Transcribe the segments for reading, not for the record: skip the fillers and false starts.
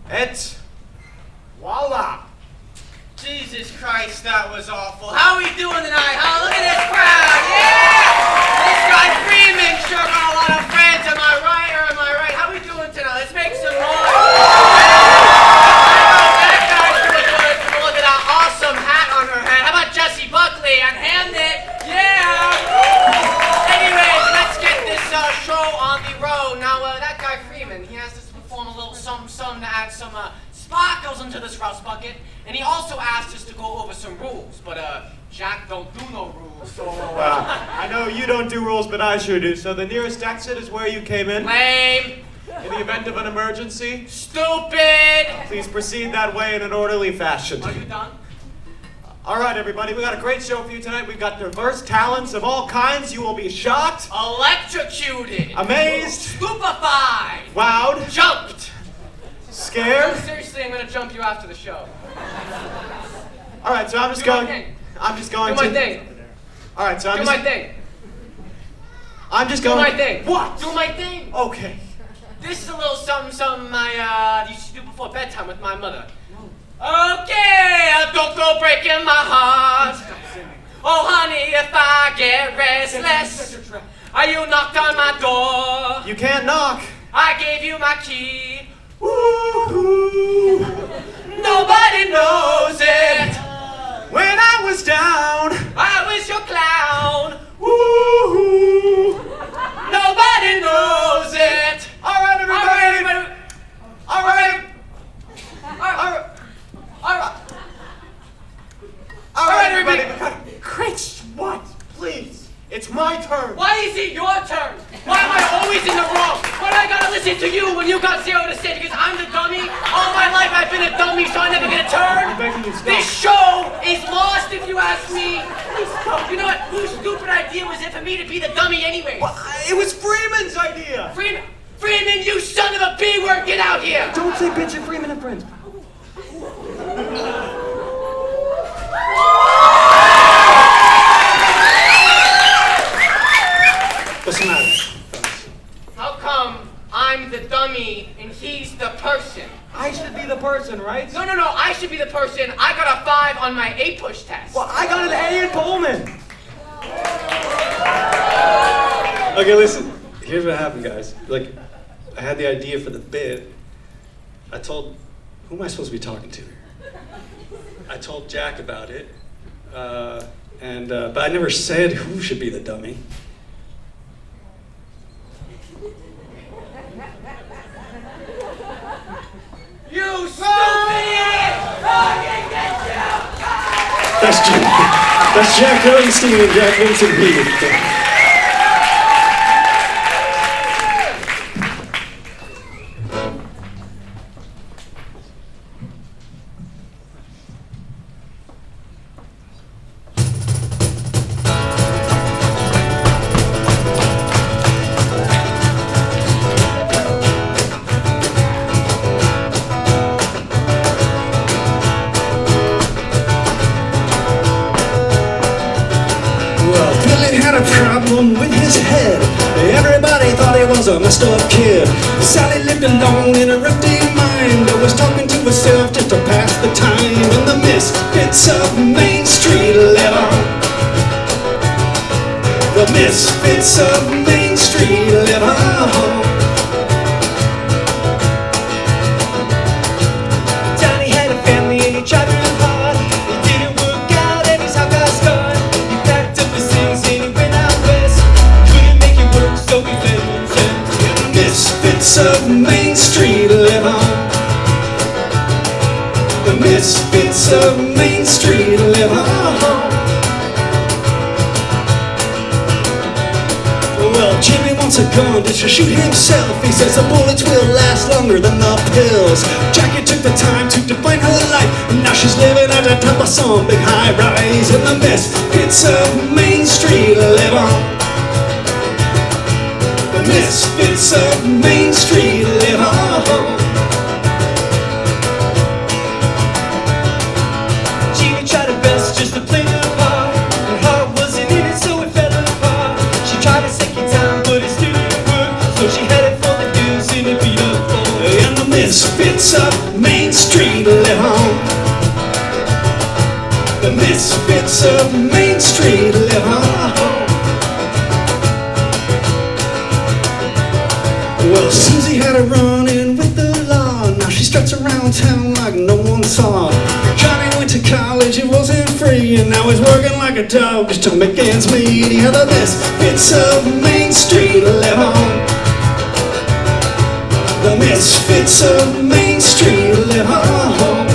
Et voila! Jesus Christ, that was awful. How are we doing tonight, huh? Look at this crowd, yeah! This guy Freeman sure got a lot of friends, am I right or am I right? How are we doing tonight? Let's make some noise. That guy's doing good. Look at that awesome hat on her head. How about Jessie Buckley and Hamnet? Yeah! Anyways, let's get this show on the road. Now, that guy Freeman, he asked us to perform a little something to add some sparkles into this rust bucket. And he also asked us to go over some rules, but Jack don't do no rules, so... I know you don't do rules, but I sure do. So the nearest exit is where you came in? Lame. In the event of an emergency? Stupid. Please proceed that way in an orderly fashion. Are you done? All right, everybody, we got a great show for you tonight. We've got diverse talents of all kinds. You will be shocked. Electrocuted. Amazed. Stupefied. Wowed. Jumped. Scared. No, seriously, I'm gonna jump you after the show. All right, so I'm just going to... Do my thing. All right, so I'm Do just... my thing. I'm just Do going... my thing. What? Do my thing. Okay. This is a little something I used to do before bedtime with my mother. Okay, don't go breaking my heart. Oh, honey, if I get restless, you knocked on my door. You can't knock. I gave you my key. Woo-hoo. Nobody knows it. When I was down, I was your clown. woo-hoo. Nobody knows it. All right, everybody. All right. All right, everybody. Chris, what? Please. It's my turn. Why is it your turn? Why am I always in the wrong? Why do I gotta listen to you when you got zero to say? Because I'm the dummy? All my life I've been a dummy, so I never get a turn? I'm begging you, stop. This show is lost if you ask me. Please stop. You know what? Whose stupid idea was it for me to be the dummy anyway? Well, it was Freeman's idea. Freeman, you son of a B-word, get out here! Don't say bitch at Freeman and Friendz. What's the matter? How come I'm the dummy and he's the person? I should be the person, right? No, I should be the person. I got a 5 on my A-push test. Well, I got an A in Pullman. Okay, listen. Here's what happened, guys. Like, I had the idea for the bit. I told... Who am I supposed to be talking to? I told Jack about it. But I never said who should be the dummy. You stupid idiot! That's Jack Rosenstein and Jack Vincent Lee. With his head, everybody thought he was a messed up kid. Sally lived alone in a empty mind, always talking to herself just to pass the time. And the misfits of Main Street live on. The misfits of Main Street live on. Johnny had a family and he tried real hard. It didn't work out and his heart got scarred. He packed up his things and he went out west. Couldn't make it work, so he fled himself. The misfits of Main Street live on. The misfits of Main Street live on. Well, Jimmy wants a gun just to shoot himself. He says the bullets will last longer than the pills. Jackie took the time to define her life, and now she's living at the top of some big high rise. And the misfits of Main Street live on. The misfits of Main Street live on. Jimmy tried her best just to play her part. Her heart wasn't in it, so it fell apart. She tried to second time, but it still didn't work. So she headed for the dudes in the beat up floor. And the misfits misfits of Main Street live on. The misfits of Main Street live on. Well, Susie had a run-in with the law. Now she struts around town like no one saw. Johnny went to college, it wasn't free, and now he's working like a dog just to make ends meet. Yeah, the misfits of Main Street live on. The misfits of Main Street live on.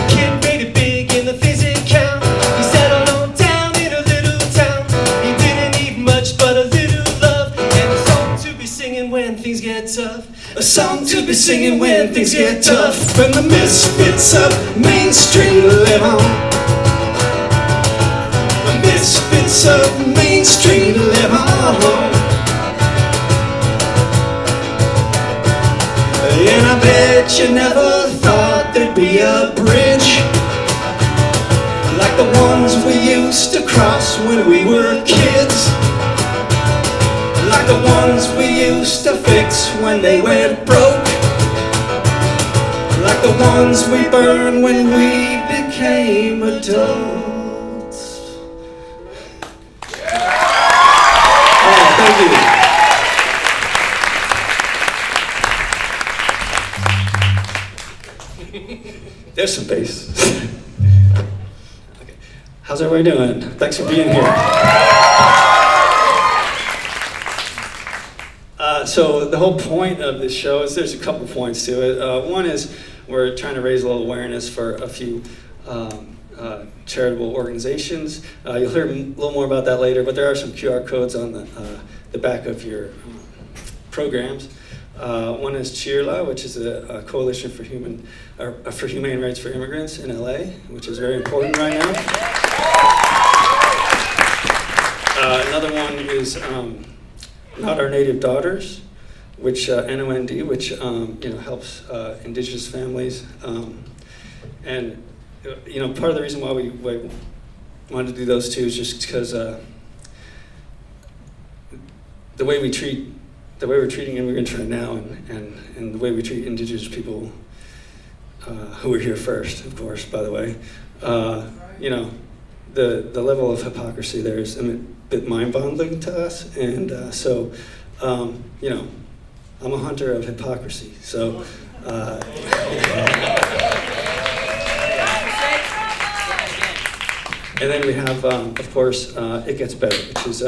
Kid made it big in the physical. He settled on down in a little town. He didn't need much but a little love and a song to be singing when things get tough. A song to be singing when things get tough. And the misfits of Main Street live on. The misfits of Main Street live on. And I bet you never thought there'd be a bridge like the ones we used to cross when we were kids, like the ones we used to fix when they went broke, like the ones we burned when we became adults. Oh, thank you. There's some bass. Okay. How's everybody doing? Thanks for being here. So the whole point of this show is there's a couple points to it. One is we're trying to raise a little awareness for a few charitable organizations. You'll hear a little more about that later, but there are some QR codes on the back of your programs. One is CHIRLA, which is a coalition for humane rights for immigrants in LA, which is very important right now. Another one is Not Our Native Daughters, which NOND, which helps indigenous families. And part of the reason why we wanted to do those two is just because the way we're treating immigrants right now, and the way we treat indigenous people who were here first, of course, by the way, the level of hypocrisy there is a bit mind-boggling to us, and so I'm a hunter of hypocrisy. So. And then we have, of course, It Gets Better, which is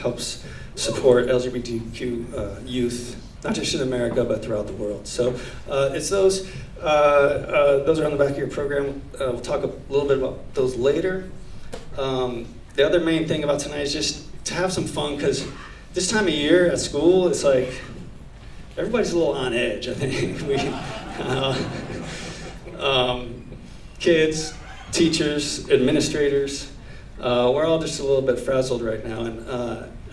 helps support LGBTQ youth, not just in America, but throughout the world. So it's those. Those are on the back of your program. We'll talk a little bit about those later. The other main thing about tonight is just to have some fun, because this time of year at school, it's like everybody's a little on edge, I think. Kids, teachers, administrators, we're all just a little bit frazzled right now, and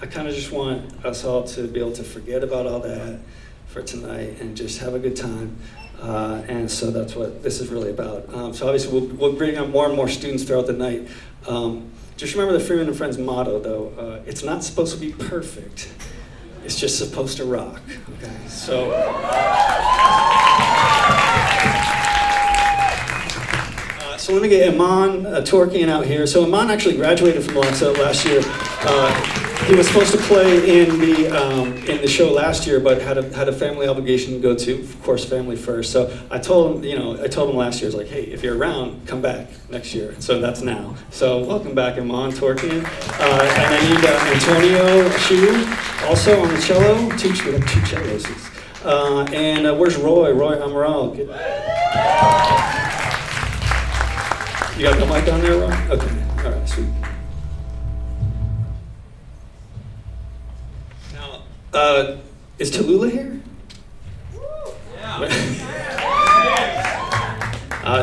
I kind of just want us all to be able to forget about all that for tonight and just have a good time, and so that's what this is really about. So obviously we'll bring up more and more students throughout the night. Just remember the Freeman and Friendz motto, though. It's not supposed to be perfect, it's just supposed to rock, okay? So. So let me get Iman Torkian out here. So Iman actually graduated from Loxo last year. He was supposed to play in the show last year, but had a family obligation to go to. Of course, family first. So I told him last year, I was like, hey, if you're around, come back next year. So that's now. So welcome back, Iman Torkian. And I need Antonio Shu also on the cello. We have two cellos. And where's Roy? Roy Amaral. You got the mic on there, Roy? Okay, all right, sweet. Now, is Tallulah here? Yeah.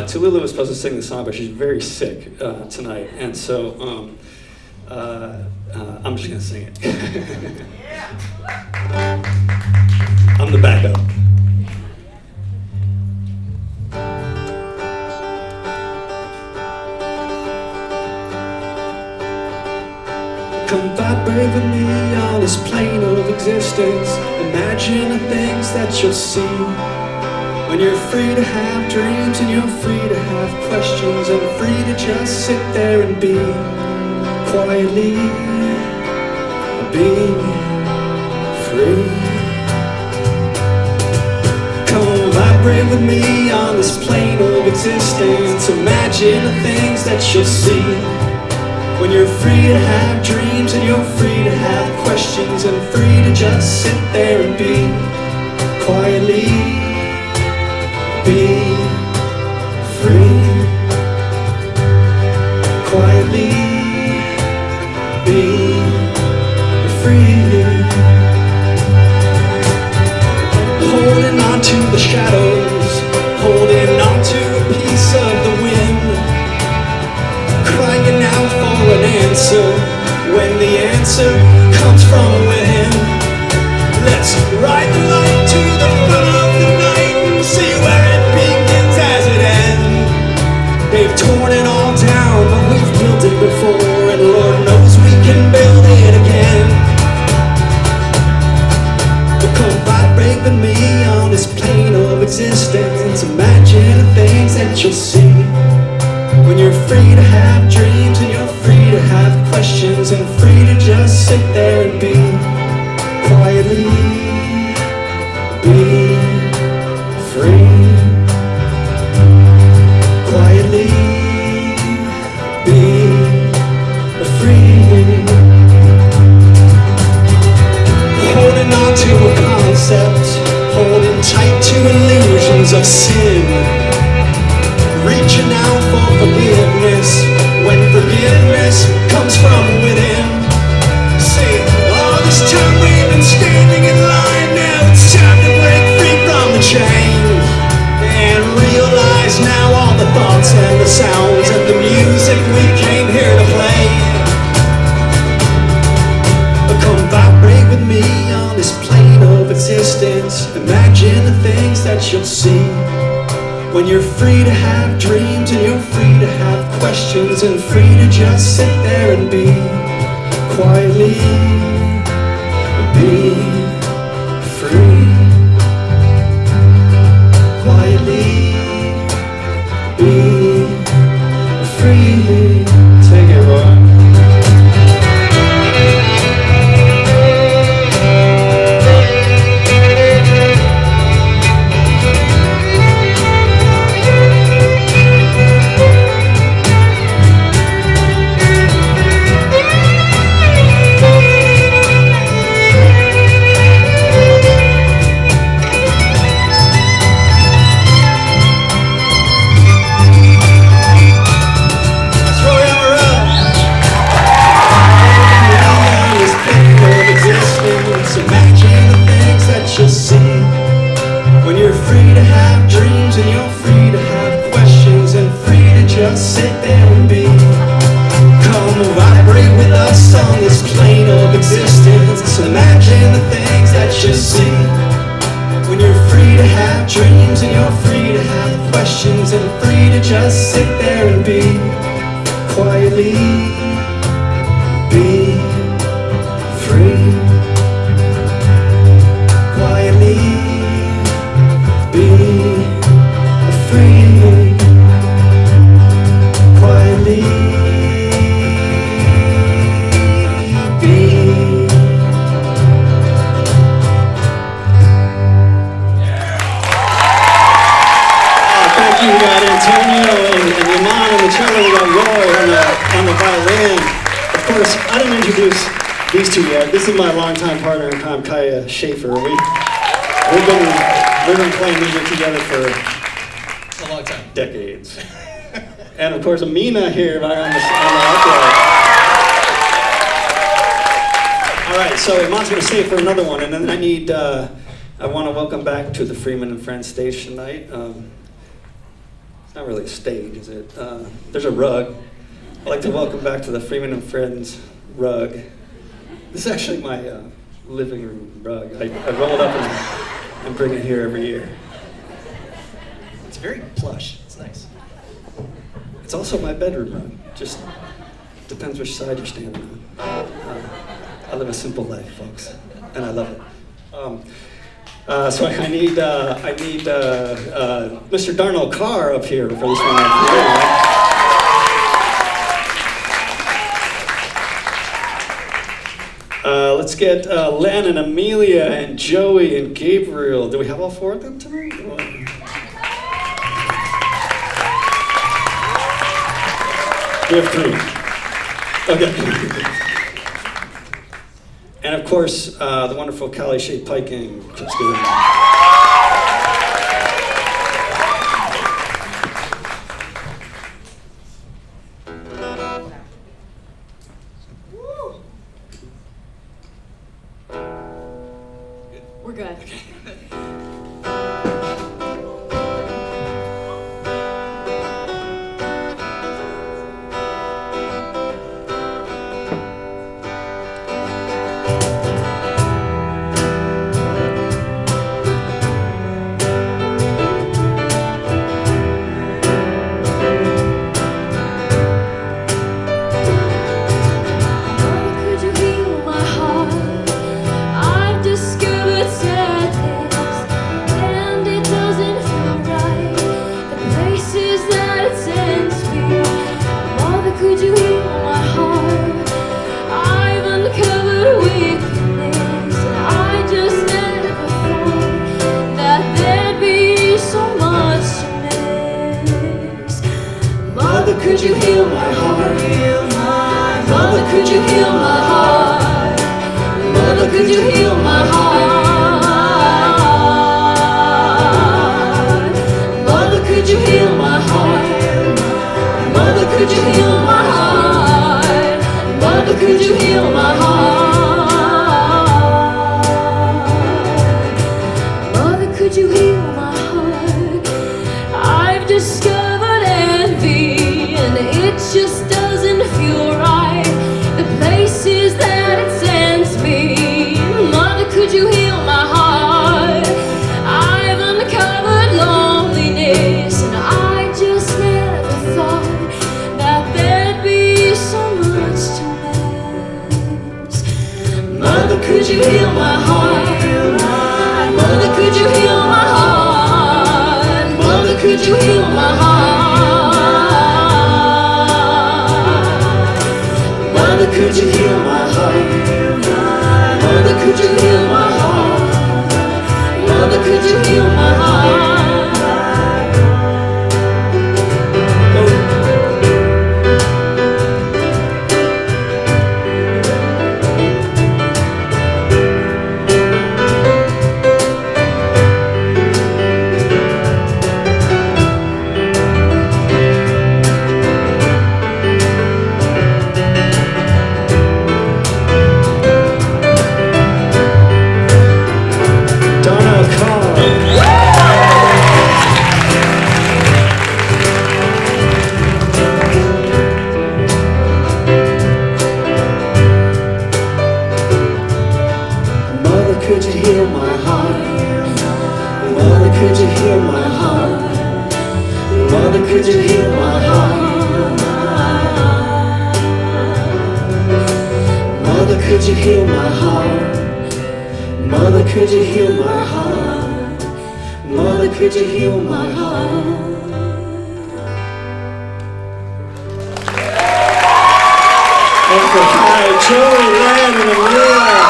Tallulah was supposed to sing the song, but she's very sick tonight, and so I'm just gonna sing it. I'm the backup. Come vibrate with me on this plane of existence. Imagine the things that you'll see when you're free to have dreams and you're free to have questions and free to just sit there and be quietly, be free. Come vibrate with me on this plane of existence. Imagine the things that you'll see when you're free to have dreams and you're free to have questions and free to just sit there and be quietly, be free. Quietly, be free. Holding on to the shadows, holding on to a piece of the wind, crying out for an answer when the answer comes from within. Let's ride the light to the front of the night and see where it begins as it ends. They've torn it all down, but we've built it before, and Lord knows we can build it again. But come vibrate with me on this plane of existence. Imagine the things that you'll see when you're free to have dreams and you're free to have questions and free to just sit there and be quietly, be free. Quietly, be free. Holding on to a concept, holding tight to illusions of sin, reaching out for forgiveness when forgiveness comes from within. Say, all this time we've been standing in line, now it's time to break free from the chains and realize now all the thoughts and the sounds and the music we came here to play. Come vibrate with me on this plane of existence. Imagine the things that you'll see when you're free to have dreams and you're free to have questions and free to just sit there and be quietly, be free. Quietly, be free. Take it, boy. Just sit there and be quietly, be free. Quietly, be free. Quietly, be. Thank you, we got Antonio and Iman on the cello, we got Roy on the violin. Of course, I didn't introduce these two yet. This is my longtime partner in crime, Kaya Schaefer. We've been playing music together for a long time, decades. And of course, Amina here right on the upright. All right, so Iman's going to stay for another one, and then I want to welcome back to the Freeman and Friendz stage tonight. It's not really a stage, is it? There's a rug. I'd like to welcome back to the Freeman and Friendz rug. This is actually my living room rug. I roll it up and bring it here every year. It's very plush. It's nice. It's also my bedroom rug. Just depends which side you're standing on. live a simple life, folks, and I love it. So I need Mr. Darnell Carr up here for this one. Let's get Len and Amelia and Joey and Gabriel. Do we have all four of them tonight? We have three. Okay. And of course, the wonderful Cali Shade Pike Gang. Let's give them. We're good. Could you heal my heart? Mother, could you heal my heart? Mother, could you heal my heart? Mother, could you heal my heart? Mother, could you heal my heart? Mother, could you heal my heart? Mother, could you heal my heart? I've discovered envy, and it just doesn't feel right. The places that it sends me. Mother, could you heal my heart? I've uncovered loneliness, and I just never thought that there'd be so much to miss. Mother, could you heal my heart? Mother, could you heal my heart? Mother, could you heal my heart? Mother, could you heal my heart? Mother, could you heal my heart? Mother, could you heal my heart? Could you heal my heart? Mother, could you heal my heart? Mother, could you heal my heart? Mother, could you heal my heart? Mother, could you heal my heart? Mother, could you heal my heart? Hi, Joey, Len, and Amelia.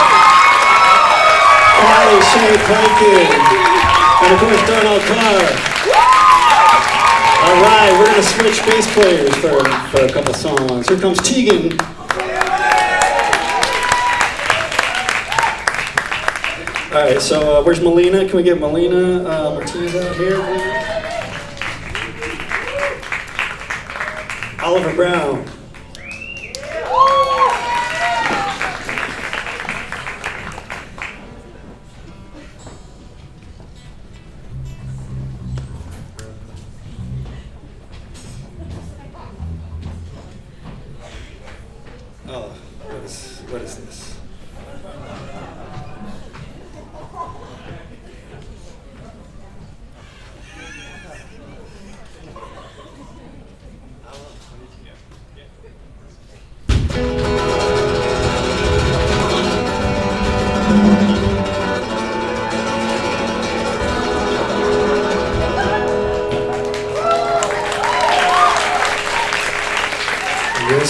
Cali Shade Pike, and of course Darnell Carr. All right, we're gonna switch bass players for a couple songs. Here comes Tegan. All right, so where's Melina? Can we get Melina Martinez out here? Oliver Brown. Oh, what is this? There's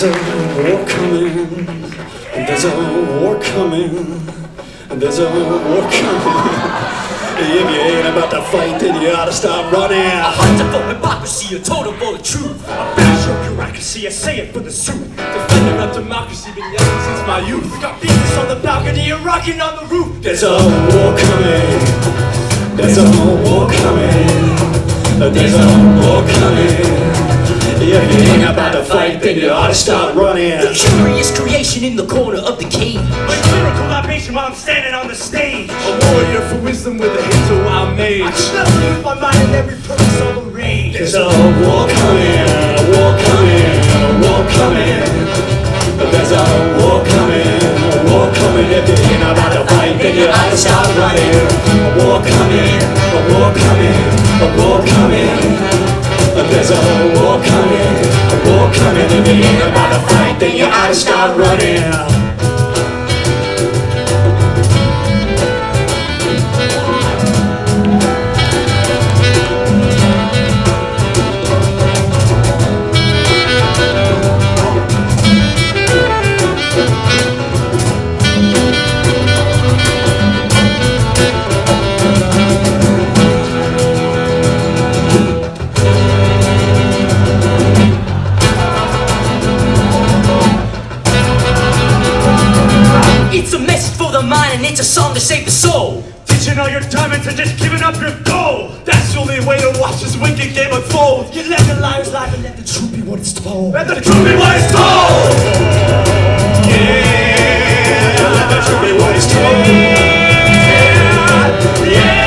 a war coming, there's a war coming, there's a war coming. If you ain't about to fight, then you ought to stop running. A hunter for hypocrisy, a totem for the truth. A basher of bureaucracy, I say it for the suit. Defender of democracy, been yelling since my youth. Got business on the balcony and rocking on the roof. There's a war coming, there's a war coming, there's a war coming. If you ain't about to fight, then you ought to stop running. The curious creation in the corner of the cave. My lyrical libation while I'm standing on the stage. A warrior for wisdom with a hint of wild mage. I can never lose my mind in every purpose of a rage. There's a war coming, a war coming, a war coming. There's a war coming, a war coming. If you ain't about to fight, then you ought to stop running. A war coming, a war coming, a war coming. There's a war coming, a war coming. If you ain't about to fight, then you ought to stop running. It's a message for the mind and it's a song to save the soul. Ditching all your diamonds and just giving up your gold. That's the only way to watch this wicked game unfold. You let the liars lie and let the truth be what it's told. Let the truth be what it's told. Yeah, let the truth be what it's told. Yeah.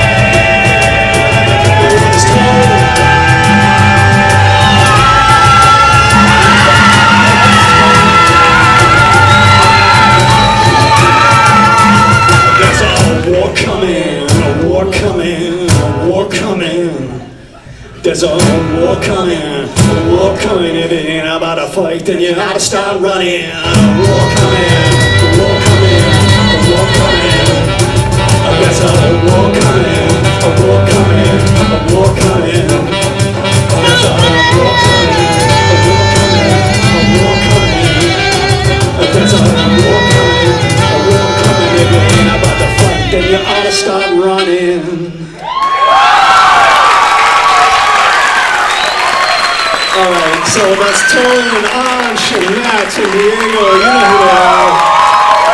There's a war coming, a war coming. If it ain't about to fight, then you ought to start running. A war coming, a war coming, a war coming. There's a war coming, a war coming, a war coming. There's a war coming, a war coming, a war coming. There's a war coming, a war coming. If it ain't about to fight, then you ought to start running. Alright, so that's Tone and Ansh and Matt, San Diego, you know who they are.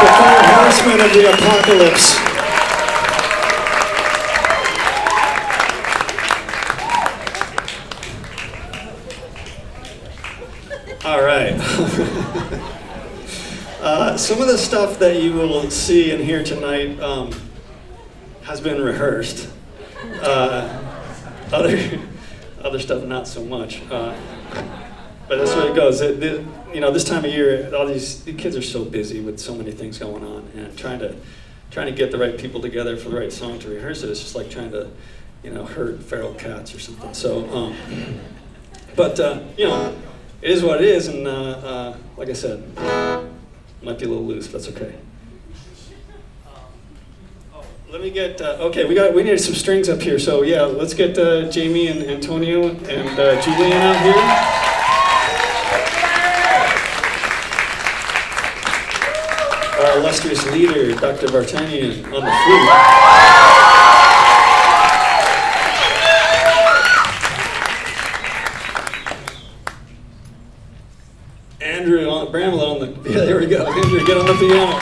The four horsemen of the apocalypse. Alright. Some of the stuff that you will see and hear tonight has been rehearsed. Other stuff, not so much. But that's what it goes. You know, this time of year, all these kids are so busy with so many things going on, and trying to get the right people together for the right song to rehearse it. It's just like trying to, you know, herd feral cats or something. So, but you know, it is what it is, and like I said, might be a little loose. But that's okay. Let me get, okay, we need some strings up here, so yeah, let's get Jamie and Antonio and Julian out here. Our illustrious leader, Dr. Vartanian, on the flute. Andrew Bramwell on the, yeah, there we go. Andrew, get on the piano.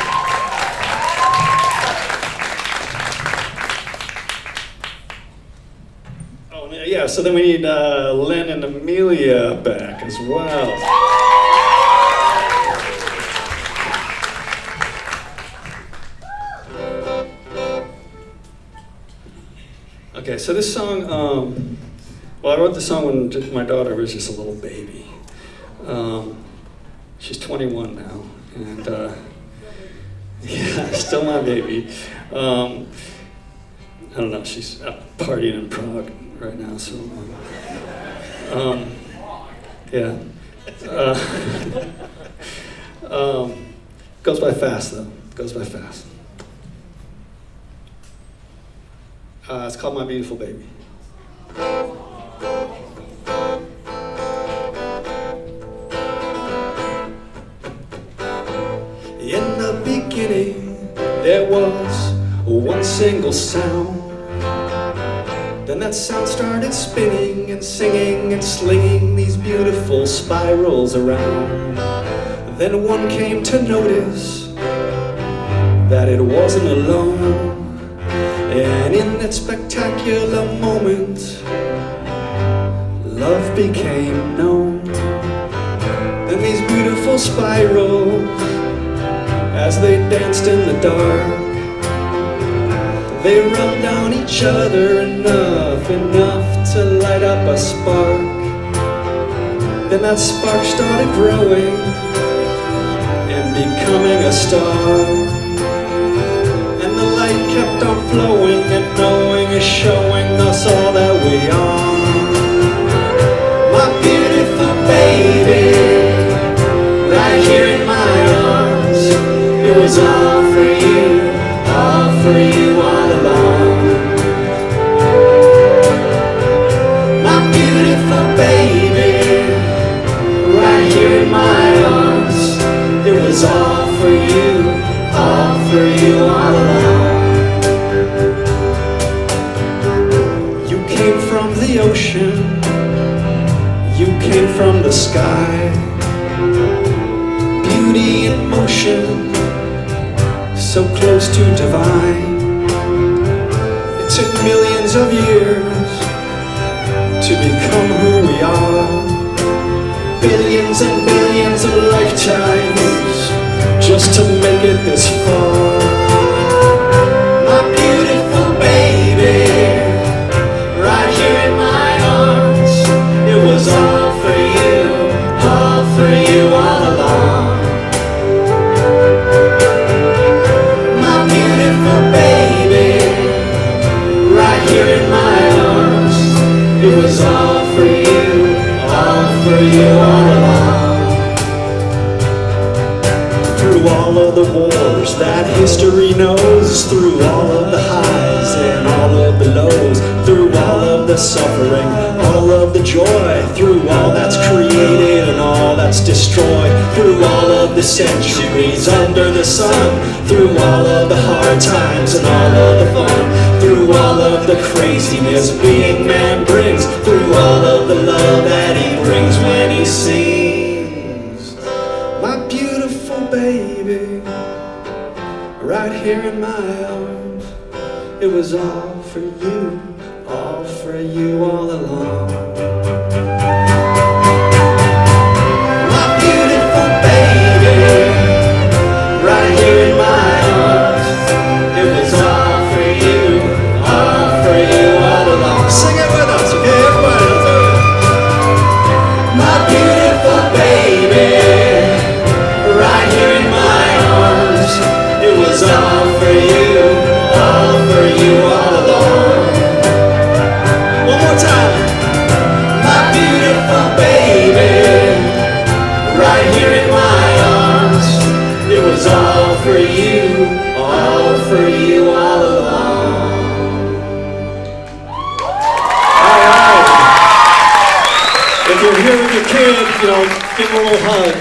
Yeah, so then we need Len and Amelia back as well. Okay, so this song, well, I wrote the song when my daughter was just a little baby. She's 21 now, and yeah, still my baby. I don't know, she's out partying in Prague right now, so yeah. Goes by fast though. Goes by fast. It's called My Beautiful Baby. In the beginning, there was one single sound. Then that sound started spinning and singing and slinging these beautiful spirals around. Then one came to notice that it wasn't alone. And in that spectacular moment, love became known. Then these beautiful spirals, as they danced in the dark, they rubbed on each other enough to light up a spark. Then that spark started growing and becoming a star. And the light kept on flowing and knowing and showing us all that we are. My beautiful baby, right here in my arms. It was all for you, all for you all along. My beautiful baby, right here in my arms. It was all for you all along. You came from the ocean, you came from the sky. Beauty in motion, so close to divine. It took millions of years to become who we are. Billions and billions of lifetimes just to make it this far. My beautiful baby, right here in my arms. It was all for you all along. My beautiful baby, right here in my arms. It was all for you all along. Through all of the wars that history knows, through all of the highs and all of the lows, through all of the suffering, all of the joy, through all that's created and all that's destroyed, through all of the centuries under the sun, through all of the hard times and all of the fun, through all of the craziness being man brings, through all of the love that he brings when he sings. My beautiful baby, right here in my arms. It was all for you all along. My beautiful baby, right here in my arms. It was all for you all along. Sing it with us, okay, everybody? Let's do it. My beautiful baby, right here in my arms. It was all for you all along. One more time. My beautiful baby, right here in my arms. It was all for you all along. All right. If you're here with your kid, give him a little hug.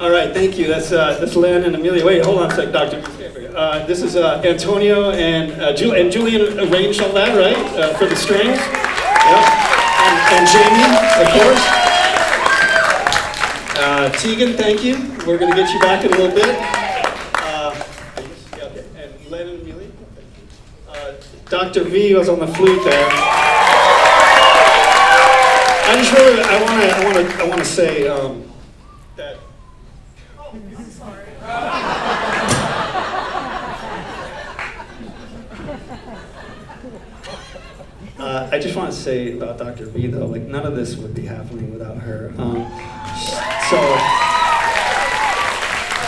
All right, thank you. That's Len and Amelia. Wait, hold on a sec, Doctor. This is Antonio and Julian arranged all that, right? For the strings. Yep. And Jamie, of course. Tegan, thank you. We're going to get you back in a little bit. Okay. And Len and Amelia. Dr. V was on the flute there. I want to say that. I'm sorry. I just want to say about Dr. V though, like none of this would be happening without her. So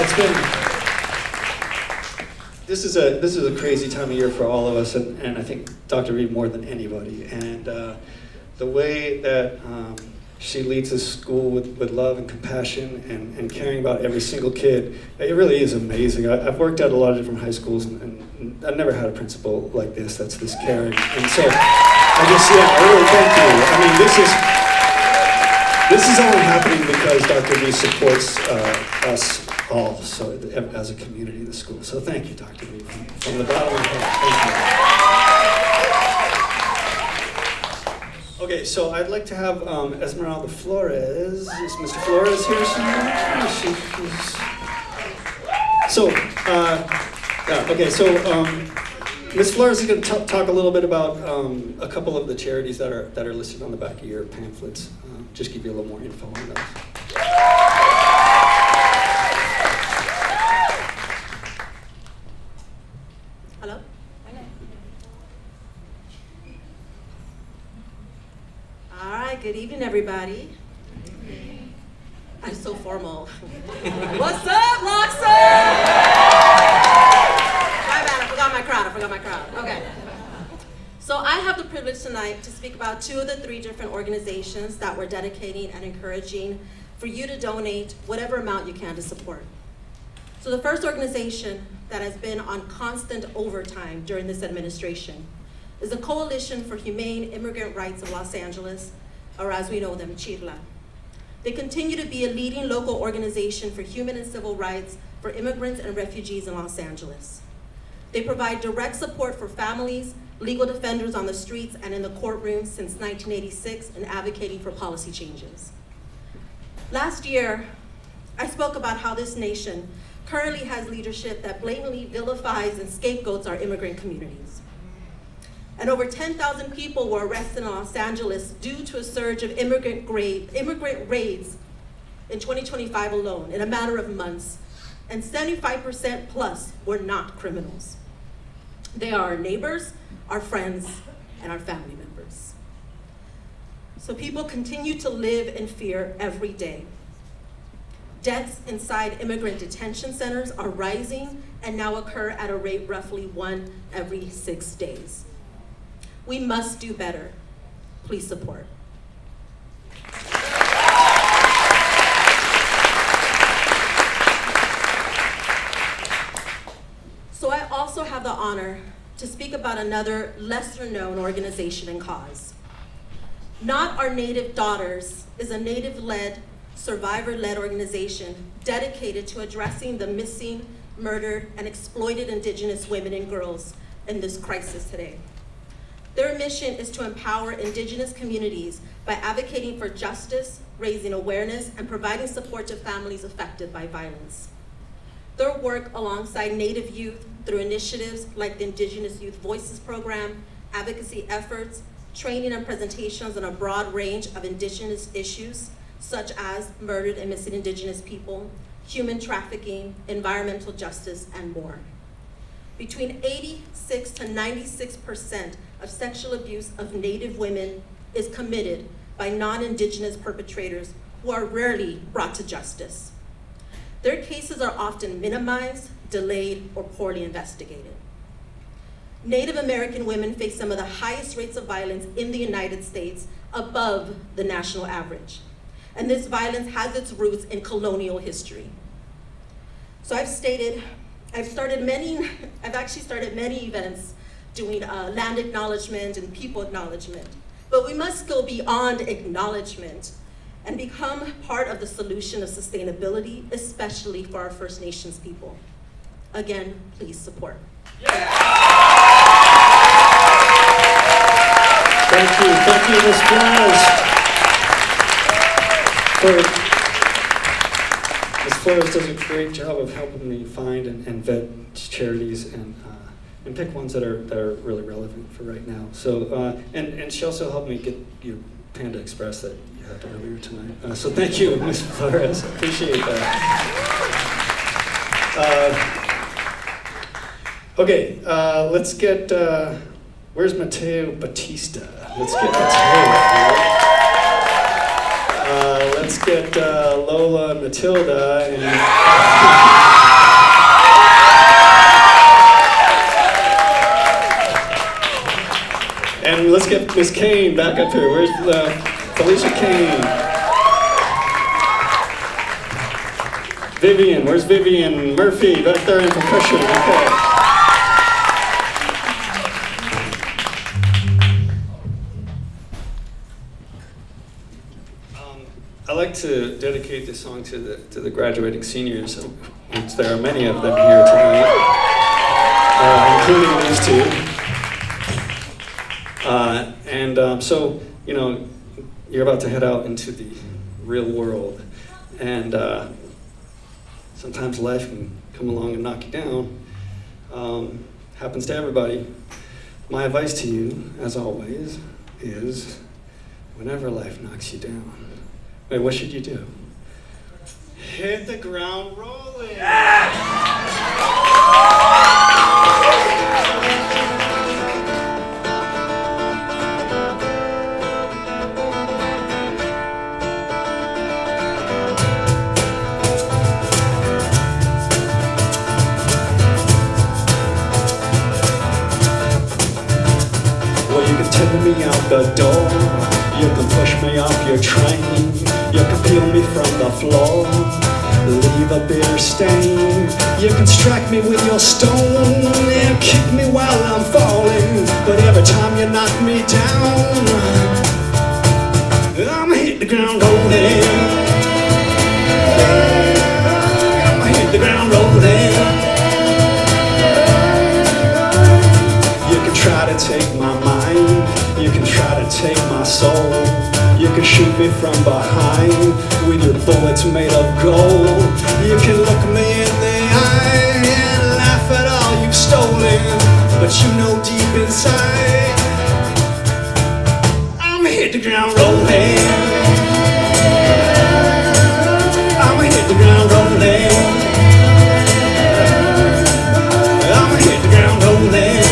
it's been. This is a crazy time of year for all of us, and I think Dr. V more than anybody. And the way that She leads this school with love and compassion and caring about every single kid. It really is amazing. I've worked at a lot of different high schools, and I've never had a principal like this that's this caring. And so I really thank you. I mean, this is only happening because Dr. V supports us all, so as a community in the school. So thank you, Dr. V, from the bottom of my heart. Thank you. Okay, so I'd like to have Esmeralda Flores. Is Mr. Flores here somewhere? Ms. Flores is going to talk a little bit about a couple of the charities that are listed on the back of your pamphlets. Just give you a little more info on those. Hello? All right, good evening, everybody. I'm so formal. What's up, Loxer? My bad, I forgot my crowd. Okay. So I have the privilege tonight to speak about 2 of the 3 different organizations that we're dedicating and encouraging for you to donate whatever amount you can to support. So the first organization that has been on constant overtime during this administration is the Coalition for Humane Immigrant Rights of Los Angeles, or as we know them, CHIRLA. They continue to be a leading local organization for human and civil rights for immigrants and refugees in Los Angeles. They provide direct support for families, legal defenders on the streets and in the courtrooms since 1986 and advocating for policy changes. Last year, I spoke about how this nation currently has leadership that blatantly vilifies and scapegoats our immigrant communities. And over 10,000 people were arrested in Los Angeles due to a surge of immigrant raids in 2025 alone, in a matter of months, and 75% plus were not criminals. They are our neighbors, our friends, and our family members. So people continue to live in fear every day. Deaths inside immigrant detention centers are rising and now occur at a rate roughly 1 every 6 days. We must do better. Please support. So I also have the honor to speak about another lesser-known organization and cause. Not Our Native Daughters is a Native-led, survivor-led organization dedicated to addressing the missing, murdered, and exploited Indigenous women and girls in this crisis today. Their mission is to empower Indigenous communities by advocating for justice, raising awareness, and providing support to families affected by violence. Their work alongside Native youth through initiatives like the Indigenous Youth Voices Program, advocacy efforts, training and presentations on a broad range of Indigenous issues, such as murdered and missing Indigenous people, human trafficking, environmental justice, and more. Between 86 to 96% of sexual abuse of Native women is committed by non-Indigenous perpetrators who are rarely brought to justice. Their cases are often minimized, delayed, or poorly investigated. Native American women face some of the highest rates of violence in the United States, above the national average. And this violence has its roots in colonial history. So I've actually started many events doing land acknowledgement and people acknowledgement. But we must go beyond acknowledgement and become part of the solution of sustainability, especially for our First Nations people. Again, please support. Thank you, Ms. Flores. Ms. Flores does a great job of helping me find and vet charities and pick ones that are really relevant for right now. So and she also helped me get your Panda Express that you had earlier tonight. So thank you, Ms. Flores. Appreciate that. Okay, let's get. Where's Mateo Batista? Let's get Mateo here. Let's get Lola and Matilda and let's get Miss Kane back up here. Where's Felicia Kane? Vivian, where's Vivian Murphy? Back there in percussion. Okay. I like to dedicate this song to the graduating seniors, which there are many of them here tonight, including these two. So, you know, you're about to head out into the real world, and sometimes life can come along and knock you down. Happens to everybody. My advice to you, as always, is whenever life knocks you down, wait, what should you do? Hit the ground rolling. Well, you can tip me out the door, you can push me off your train, you can peel me from the floor, leave a bitter stain. You can strike me with your stone and kick me while I'm falling, but every time you knock me down, I'ma hit the ground rolling. I'ma hit the ground rolling. You can try to take my mind, you can try to take my soul, you can shoot me from behind with your bullets made of gold. You can look me in the eye and laugh at all you've stolen, but you know deep inside I'ma hit the ground rolling. I'ma hit the ground rolling. I'ma hit the ground rolling.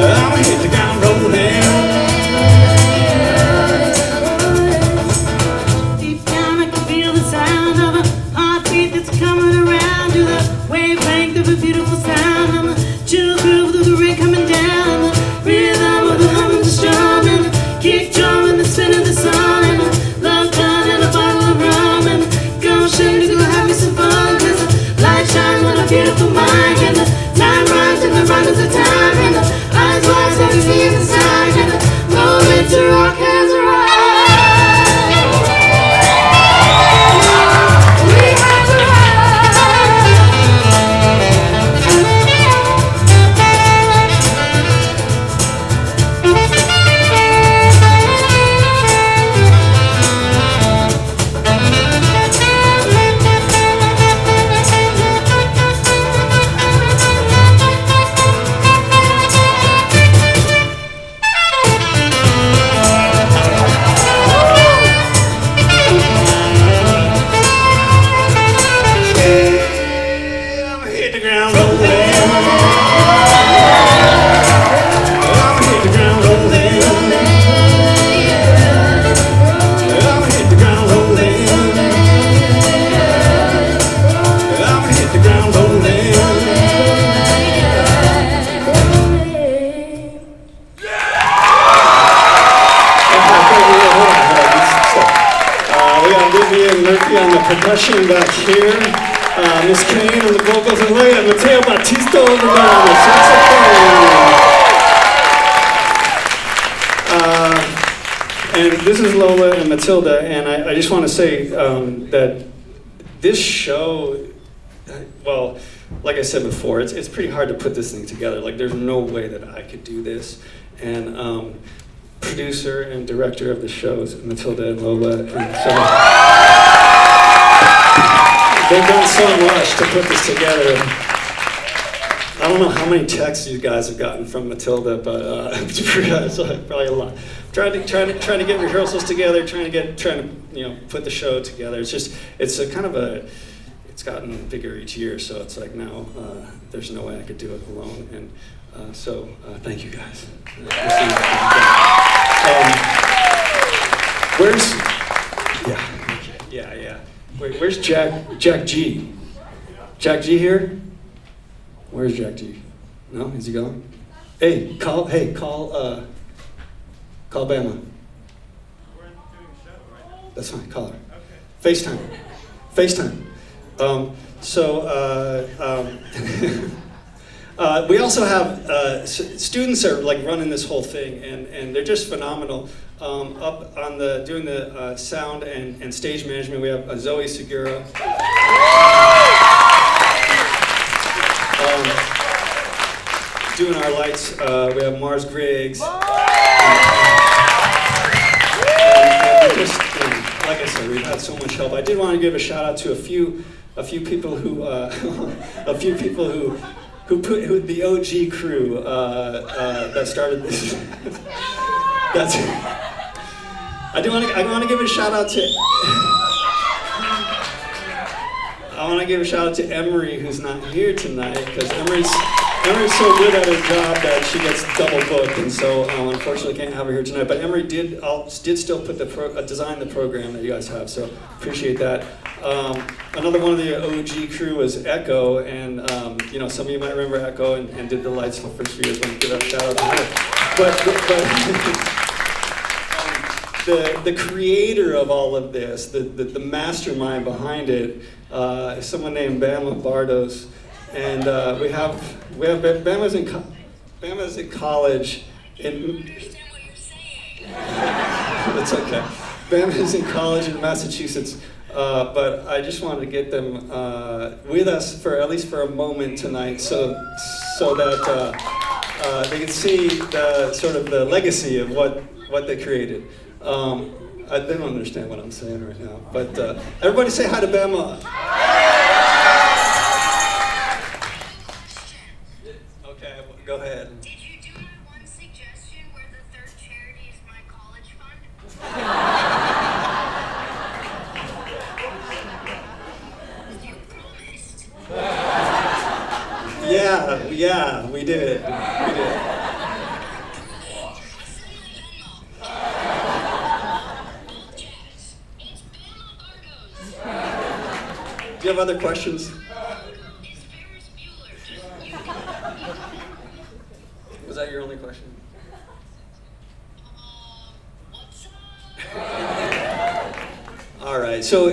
I'ma hit the ground rolling. Deep down I can feel the sound of a heartbeat that's coming around to the wavelength of a beautiful sound. I'm a chill groove of the rain coming down, the rhythm of the hum of the strum, and the kick drum and the spin of the sun, and a love gun and a bottle of rum, and go shake to go have me some fun, 'cause the light shines on a beautiful mind, and the time runs and the run of the time, and the eyes wide so you see inside, and the moment to rock has arrived. We have I'ma hit the ground rolling. I'ma hit the ground rolling. I'ma hit the ground rolling. I'ma hit the ground rolling. We got Vivian Murphy on the percussion back here, Miss Kane on the vocals, and Leia Mateo Batista over there on the saxophone. And this is Lola and Matilda, and I just want to say that this show, well, like I said before, it's pretty hard to put this thing together. Like, there's no way that I could do this. And producer and director of the shows, Matilda and Lola, and so they've done so much to put this together. I don't know how many texts you guys have gotten from Matilda, but it's probably a lot. Trying to get rehearsals together, trying to put the show together. It's gotten bigger each year, so it's like now there's no way I could do it alone, and so thank you guys. Where's Jack G? Jack G here? Where's Jack G? No, is he gone? Call Bama. We're doing a show right now. That's fine, call her. Okay. FaceTime. We also have students are like running this whole thing, and they're just phenomenal. Up on doing the sound and stage management, we have Zoe Segura. Doing our lights, we have Mars Griggs. And just, like I said, we've had so much help. I did want to give a shout out to a few people who who the OG crew that started this. I want to give a shout out to. I want to give a shout out to Emery, who's not here tonight, because Emery's so good at her job that she gets double booked, and so unfortunately can't have her here tonight. But Emery did still put design the program that you guys have, so appreciate that. Another one of the OG crew was Echo, and some of you might remember Echo and did the lights for the first few years. I want to give a shout out to her. But the creator of all of this, the mastermind behind it, is someone named Bama Bardos, and we have Bama's in college. It's okay. Bama's in college in Massachusetts, but I just wanted to get them with us for at least for a moment tonight, so that they can see the legacy of what they created. They don't understand what I'm saying right now, but everybody say hi to Bama. Okay, go ahead. Did you do my one suggestion where the third charity is my college fund? You promised. Yeah, we did. Do you have other questions? Was that your only question? What's All right. So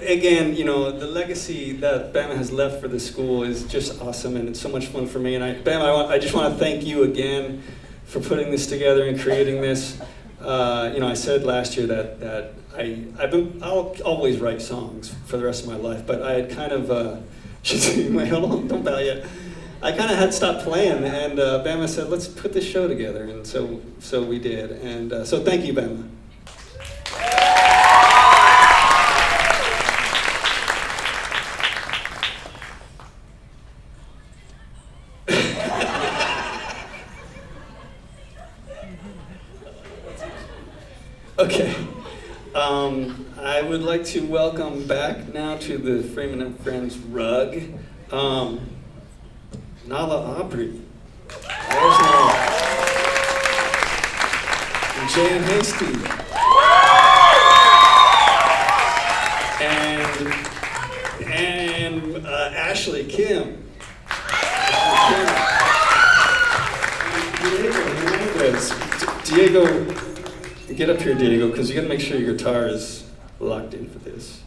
again, the legacy that Bama has left for the school is just awesome, and it's so much fun for me. And Bama, I just want to thank you again for putting this together and creating this. I said last year that I'll always write songs for the rest of my life, but I had kind of wait, hold on, don't bow yet. I kind of had stopped playing, and Bama said, "Let's put this show together," and so we did. And so thank you, Bama. Okay. I would like to welcome back now to the Freeman and Friendz rug, Nala Aubrey. There's Nala. And Jan Hasty. And Ashley Kim. Diego, get up here, Diego, because you got to make sure your guitar is locked in for this.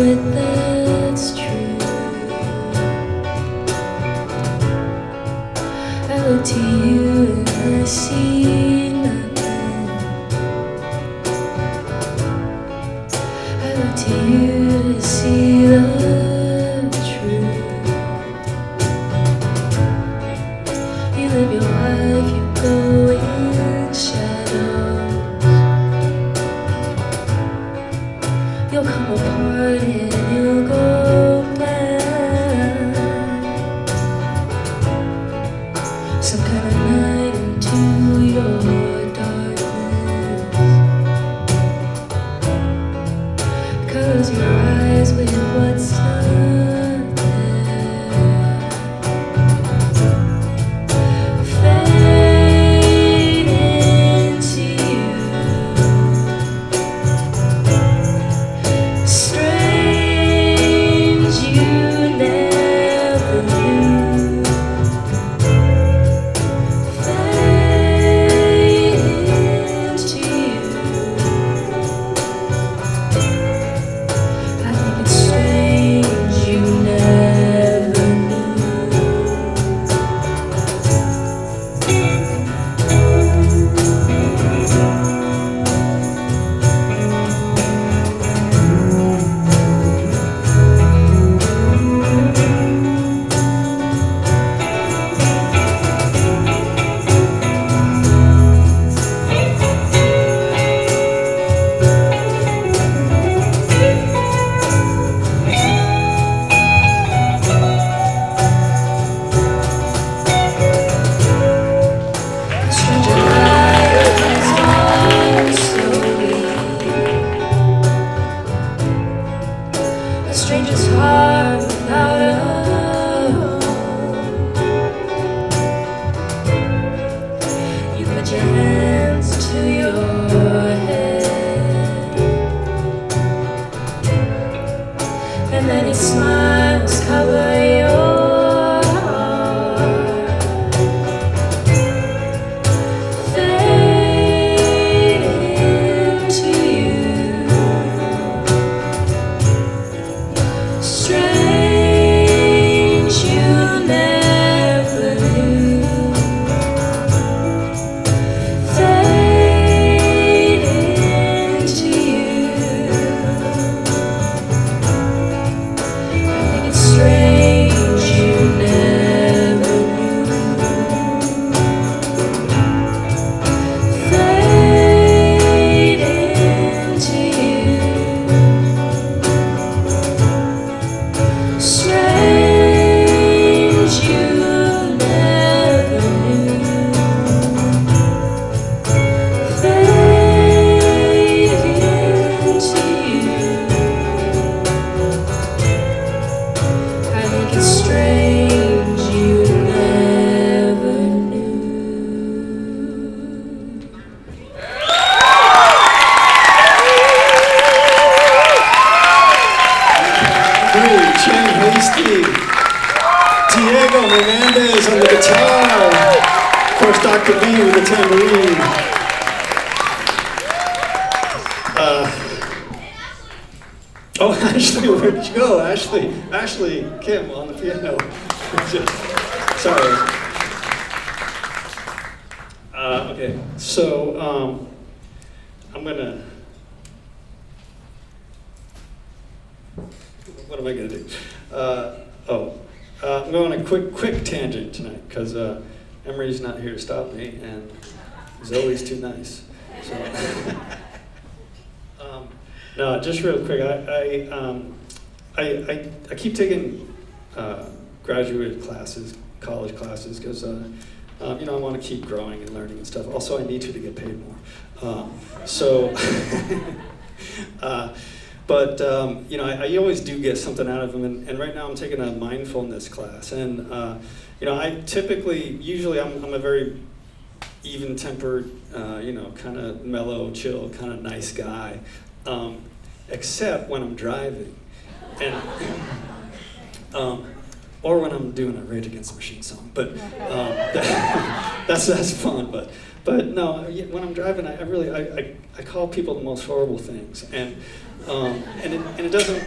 But that's true. I look to you and I see nothing. you to see the truth. You live your life, you go in shadows. You'll come apart and you'll go mad. Some kind of night into your darkness. Close your eyes with what's not there. Fade into you. Strange you never knew. Fade into you. I think it's strange you never knew. A stranger lies on slowly. A stranger's heart without a home. You put your hands to your head, and then his smiles cover your heart. Fade into you. Strange you never knew. Fade into you. I think it's strange you never knew. Fade into you. Strange you never knew. Fade into you. I think it's strange you never knew. Three, Chen Hasty, Diego Hernandez on the guitar, of course Dr. B with the tambourine. Oh, Ashley, where did you go? Ashley Kim on the piano. Sorry. Okay, so I'm gonna. What am I gonna do? I'm going on a quick tangent tonight because Emery's not here to stop me, and Zoe's too nice. So, no, just real quick. I keep taking graduate classes, college classes, because I want to keep growing and learning and stuff. Also, I need to get paid more. But I always do get something out of them, and right now I'm taking a mindfulness class, and I usually I'm a very even-tempered, kind of mellow, chill, kind of nice guy, except when I'm driving, and or when I'm doing a Rage Against the Machine song, but that's fun, but no, when I'm driving, I call people the most horrible things, and it doesn't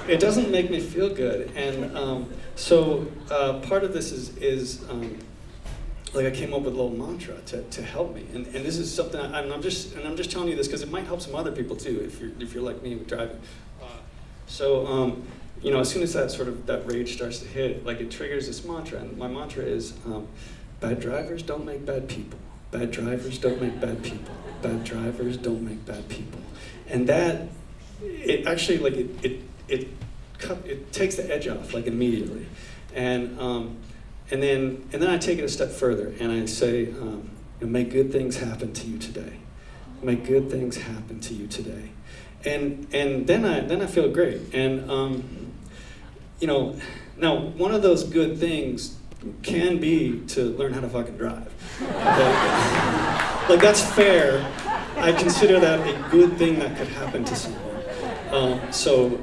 it doesn't make me feel good, and so part of this is like I came up with a little mantra to help me, and this is something I'm just telling you this because it might help some other people too if you're like me with driving. So you know, as soon as that rage starts to hit, like it triggers this mantra, and my mantra is, bad drivers don't make bad people. Bad drivers don't make bad people. Bad drivers don't make bad people. And that, it actually like it takes the edge off like immediately, and then I take it a step further and I say, may good things happen to you today. May good things happen to you today. And then I feel great. And you know, now one of those good things can be to learn how to fucking drive. Okay? Like that's fair. I consider that a good thing that could happen to someone. So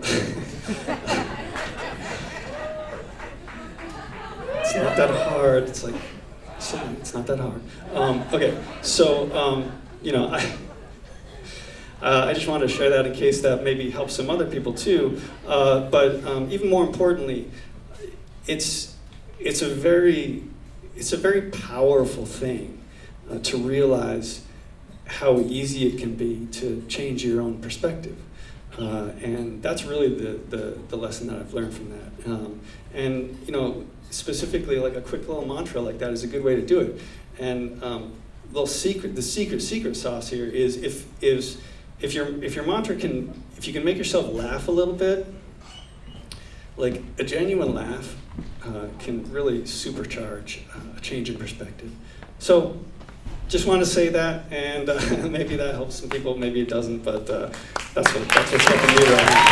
it's not that hard. It's like, it's not that hard. Okay, so you know, I just wanted to share that in case that maybe helps some other people too. But even more importantly, it's a very powerful thing to realize how easy it can be to change your own perspective. And that's really the lesson that I've learned from that. And you know, specifically like a quick little mantra like that is a good way to do it. And the secret sauce here is if your mantra if you can make yourself laugh a little bit, like a genuine laugh can really supercharge a change in perspective. So just want to say that, and maybe that helps some people, maybe it doesn't, but that's what's helping me right now.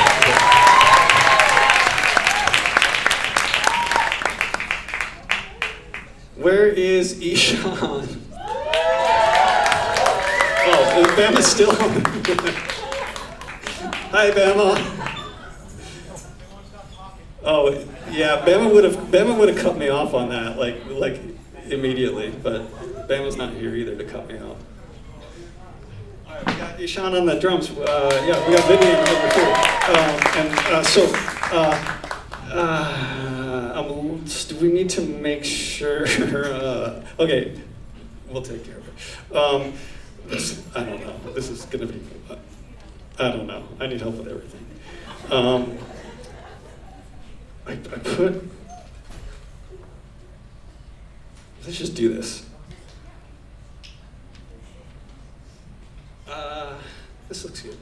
Where is Ishan? Oh, Bama's still on. Hi, Bama. Oh, yeah, Bama would have cut me off on that, like immediately, but Bama's not here either to cut me off. All right, we got Ishan on the drums. Yeah, we got Vivian over here. Do we need to make sure? Okay, we'll take care of it. I don't know. This is gonna be. I don't know. I need help with everything. I put. Let's just do this. This looks good.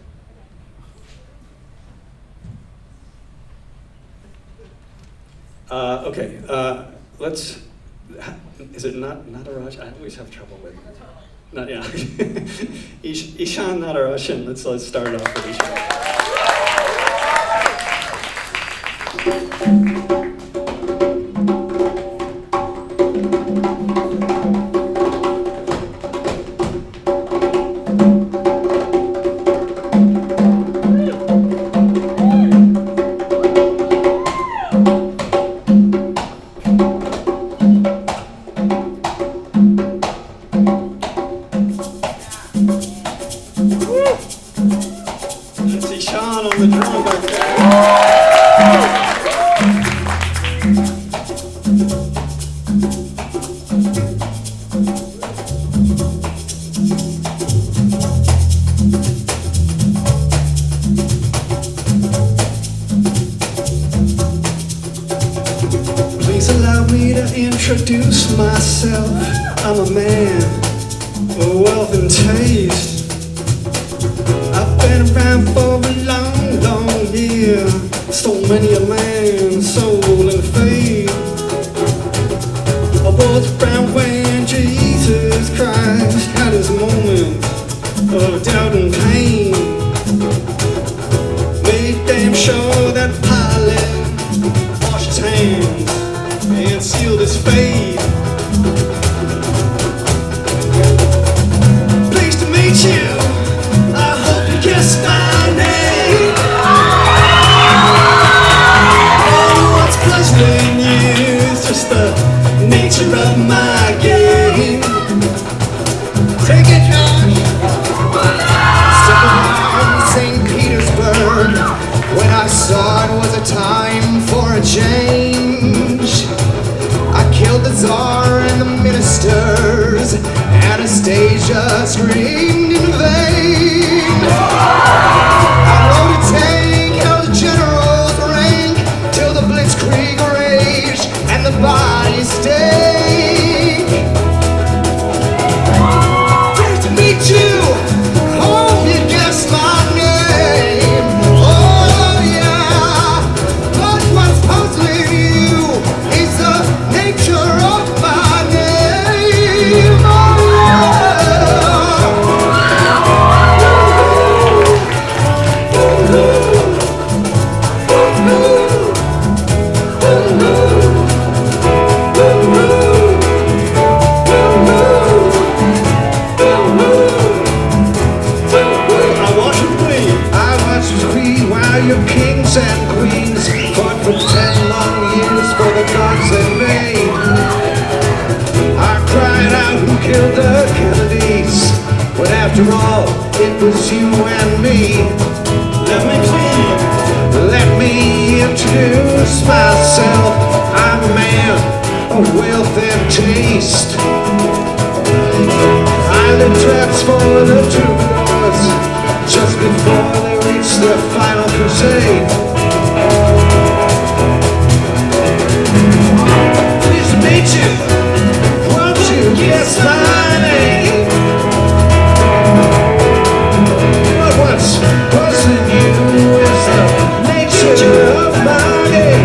Okay. Let's. Is it not a rush? I always have trouble with it. Not yeah. Ishan, not a Russian. Let's start off with Ishan. Introduce myself, I'm a man of wealth and taste. I've been around for a long, long year. Stole many a man's soul and faith. I was around when Jesus Christ had his moment of doubt and pain. Made damn sure that Pilate washed his hands and sealed his fate. Pleased to meet you. I hope you guessed my name. And what's puzzling you is just the nature of my game. Take it, Josh. St. Petersburg, when I saw it was a time for a change. I killed the Tsar. all, it was you and me. Let me introduce myself. I'm a man of wealth and taste. I lit traps for the troubadours just before they reached their final crusade. Pleased to meet you. Won't you guess my name? But what's puzzling you is the nature of my game.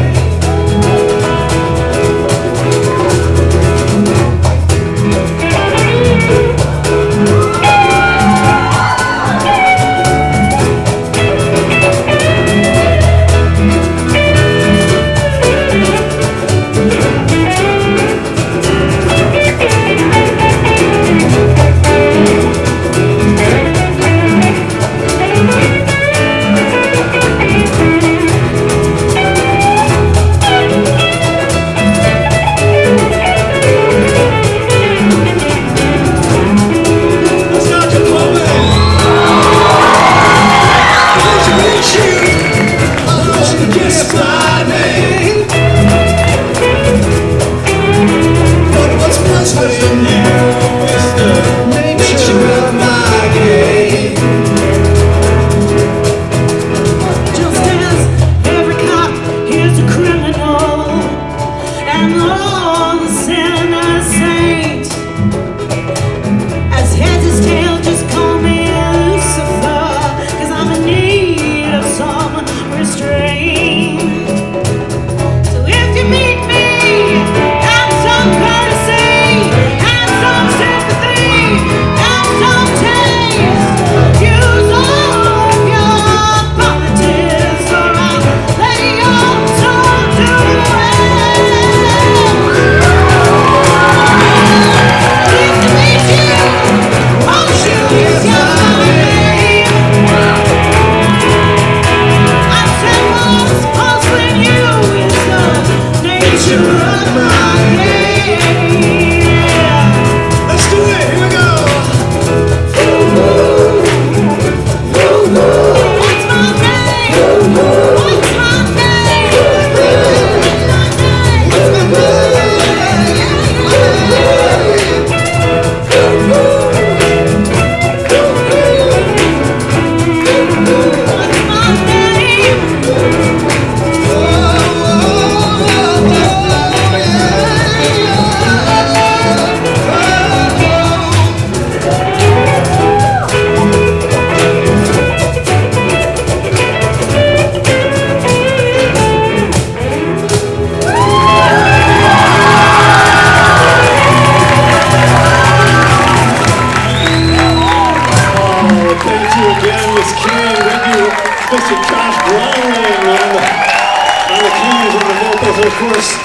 Of course,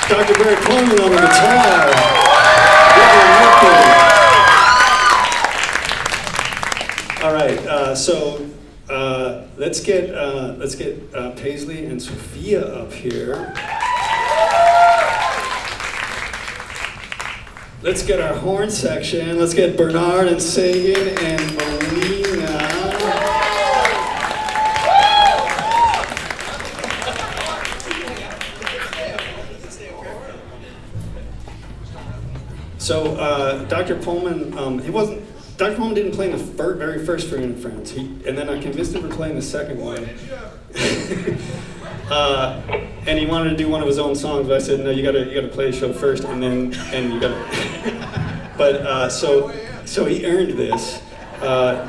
Dr. Barry Coleman on the guitar. All right, so let's get Paisley and Sophia up here. Let's get our horn section. Let's get Bernard and Sagan and Melina. So Dr. Pullman, Dr. Pullman didn't play in the very first Freeman and Friendz. And then I convinced him to play in the second one. And he wanted to do one of his own songs, but I said, no, you gotta play the show first, and you gotta. But so he earned this.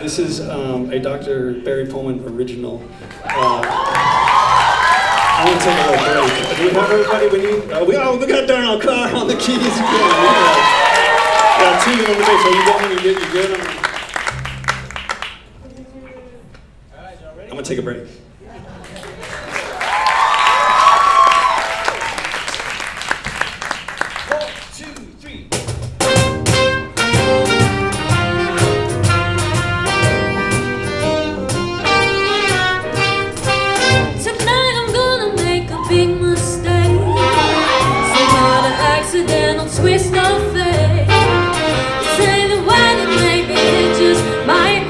This is a Dr. Barry Pullman original. I want to take a little break. Do we have everybody we need? We got Darnell Carr on the keys again. Got two on the bass. So you got me? You good? I'm gonna take a break. Twist of fate. Say the weather maybe it just might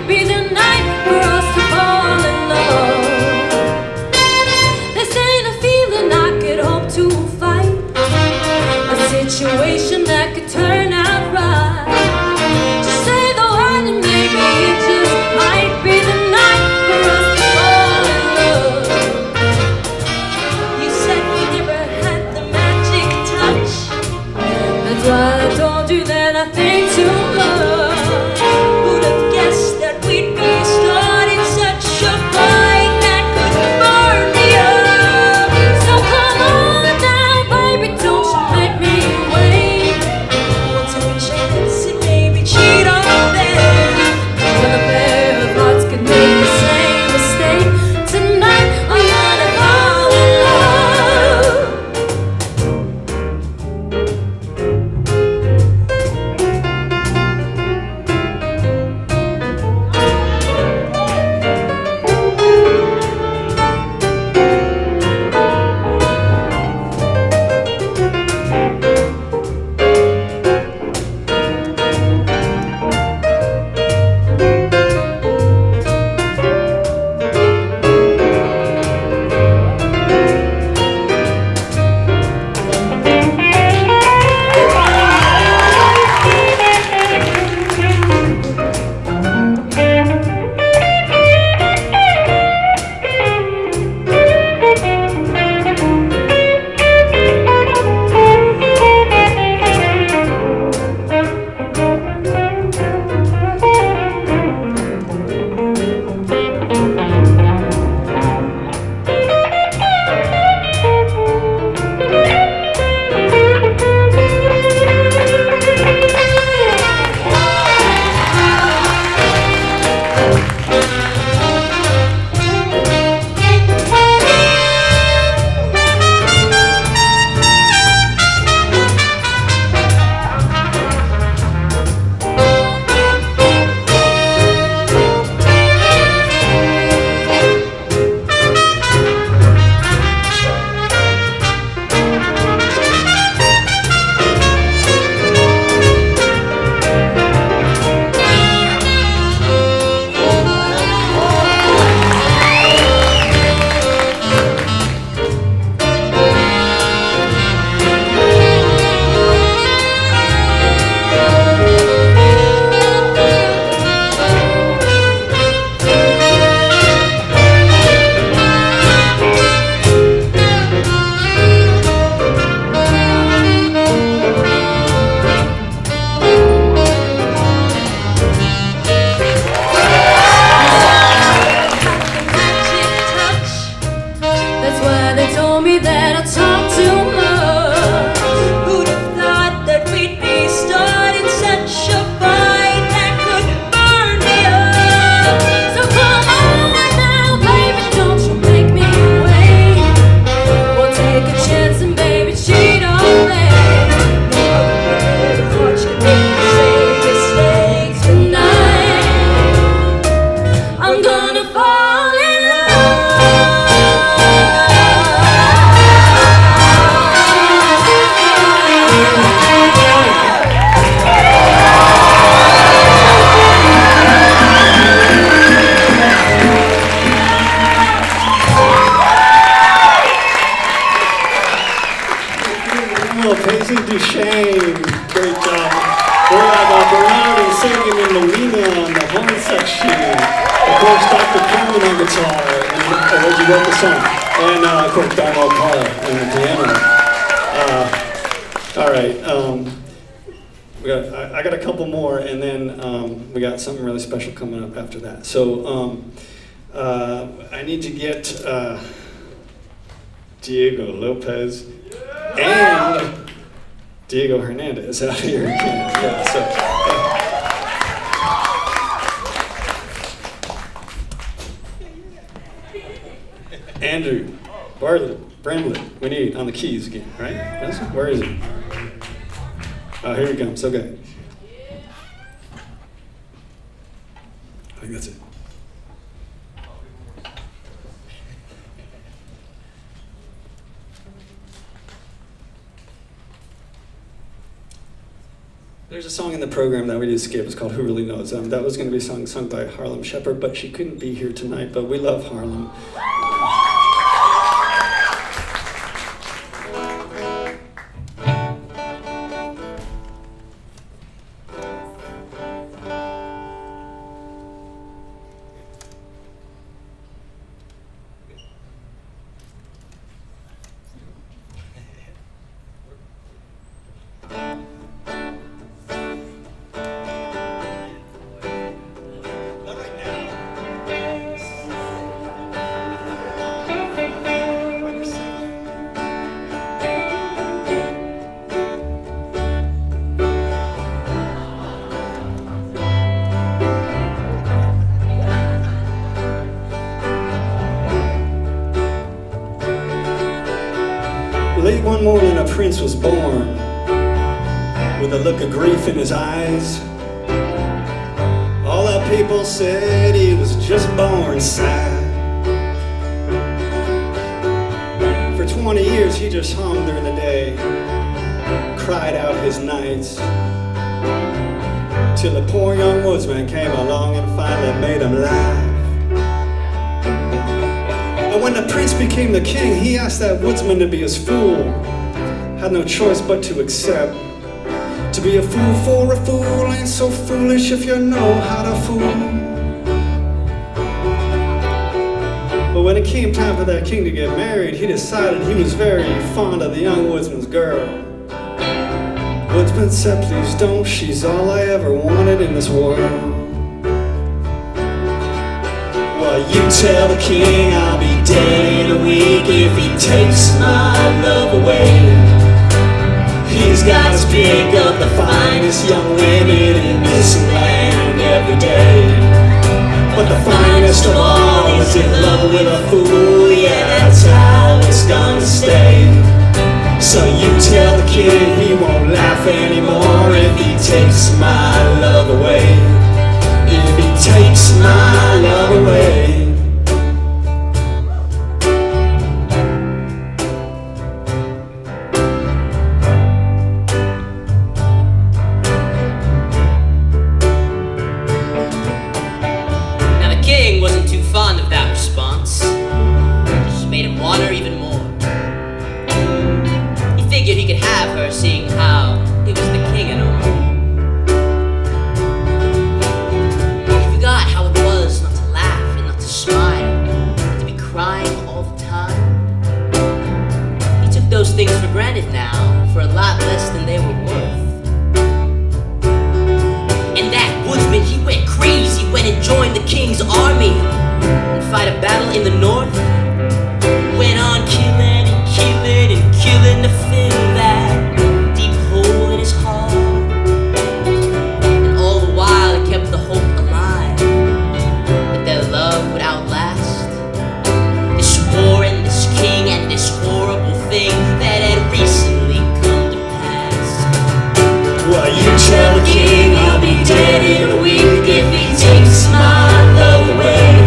Of course, Dr. Freeman on guitar, and Reggie wrote the song. And of course, Darnell Carla on the piano. All right. I got a couple more, and then we got something really special coming up after that. So I need to get Diego Lopez and Diego Hernandez out here again. Yeah, so, Andrew Bramlett, we need on the keys again, right? Where is he? Oh, here he comes. Okay. I think that's it. There's a song in the program that we did skip. It's called Who Really Knows. That was going to be sung by Harlem Shepherd, but she couldn't be here tonight. But we love Harlem. Late one morning, a prince was born with a look of grief in his eyes. All the people said he was just born sad. For 20 years, he just hung during the day, cried out his nights, till the poor young woodsman came along and finally made him laugh. And when the prince became the king, he asked that woodsman to be his fool. Had no choice but to accept. To be a fool for a fool ain't so foolish if you know how to fool. But when it came time for that king to get married, he decided he was very fond of the young woodsman's girl. Woodsman said, please don't, she's all I ever wanted in this world. Well, you tell the king I'll be dead in a week if he takes my love away. He's got to pick up the finest young women in this land every day. But the finest of all is in love with a fool, yeah, that's how it's gonna stay. So you tell the king he won't laugh anymore if he takes my love away. If he takes my love away. Now the king wasn't too fond of that response. It just made him want her even more. He figured he could have her, seeing how he was the king and all. Those things for granted now, for a lot less than they were worth. And that woodsman, he went crazy, went and joined the king's army and fight a battle in the north. Went on killing and killing and killing to fill that deep hole in his heart. And all the while he kept the hope alive that their love would outlast this war and this king and this horrible thing that had recently come to pass. Well, you tell the king I'll be dead in a week if he takes my love away.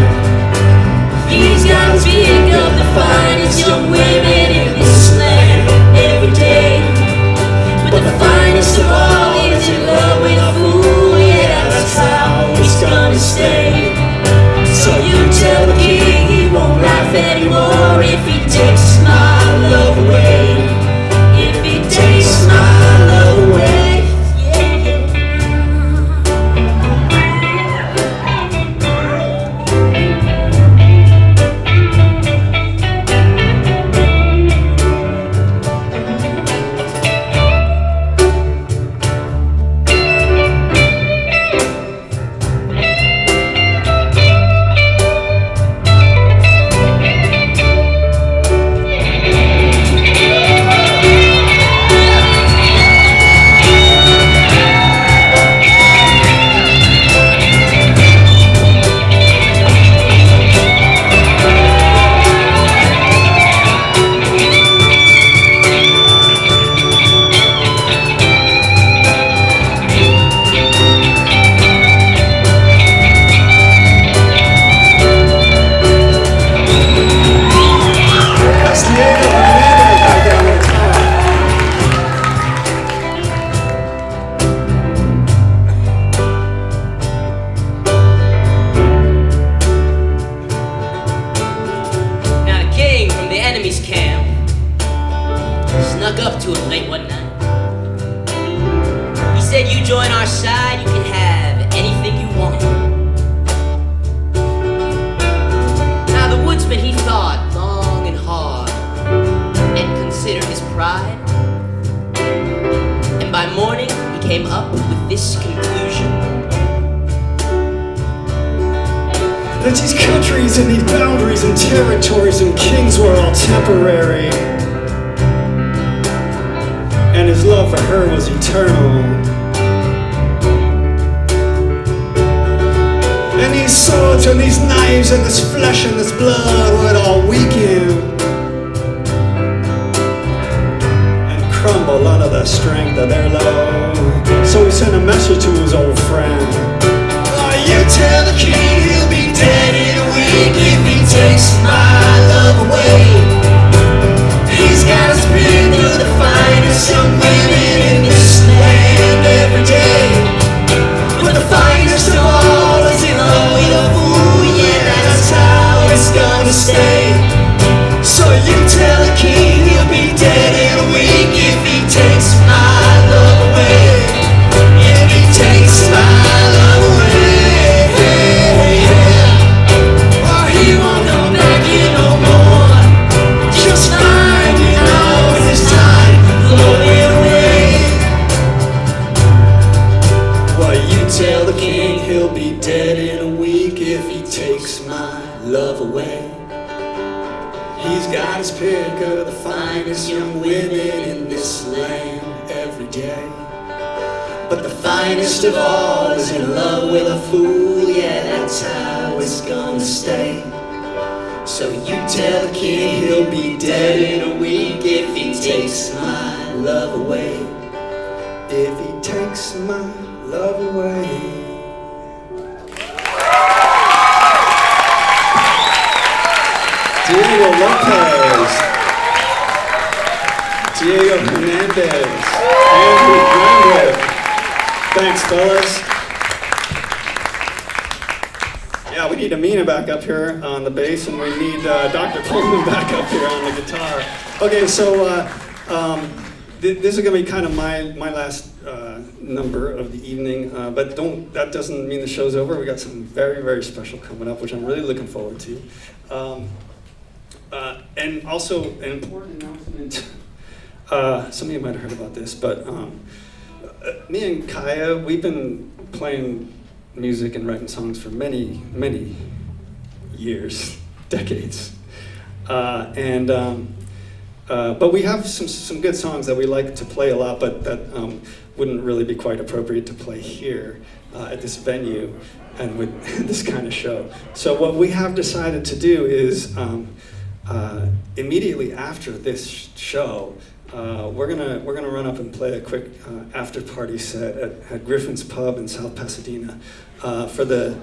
He's got that these countries and these boundaries and territories and kings were all temporary, and his love for her was eternal. And these swords and these knives and this flesh and this blood would all weaken and crumble under the strength of their love. So he sent a message to his old friend. Oh, you tell the king he'll be dead in a week if he takes my love away. He's got his pick of the finest young women in this land every day. But the finest of all is in love with a fool, yeah, that's how it's gonna stay. So you tell the king he'll be dead in a week if he takes my love away. If he takes my love away, or he won't come back here no more. Just finding out his time flowing away. Well, you tell the king he'll be dead in a week if he takes my love away. He's got his pick of the finest young women in this land every day. But the finest of all is in love with a fool, yeah, that's how it's gonna stay. So you tell the king he'll be dead in a week if he takes my love away. If he takes my love away. Diego Lopez, Diego Hernandez, Andrew Greenwood. Thanks, fellas. Yeah, we need Amina back up here on the bass, and we need Dr. Pullman back up here on the guitar. Okay, so this is going to be kind of my last number of the evening, but that doesn't mean the show's over. We got something very, very special coming up, which I'm really looking forward to. And also an important announcement. Some of you might have heard about this, but me and Kaya, we've been playing music and writing songs for many, many years, decades. But we have some good songs that we like to play a lot, but that wouldn't really be quite appropriate to play here at this venue and with this kind of show. So what we have decided to do is immediately after this show, we're gonna run up and play a quick after party set at Griffin's Pub in South Pasadena for the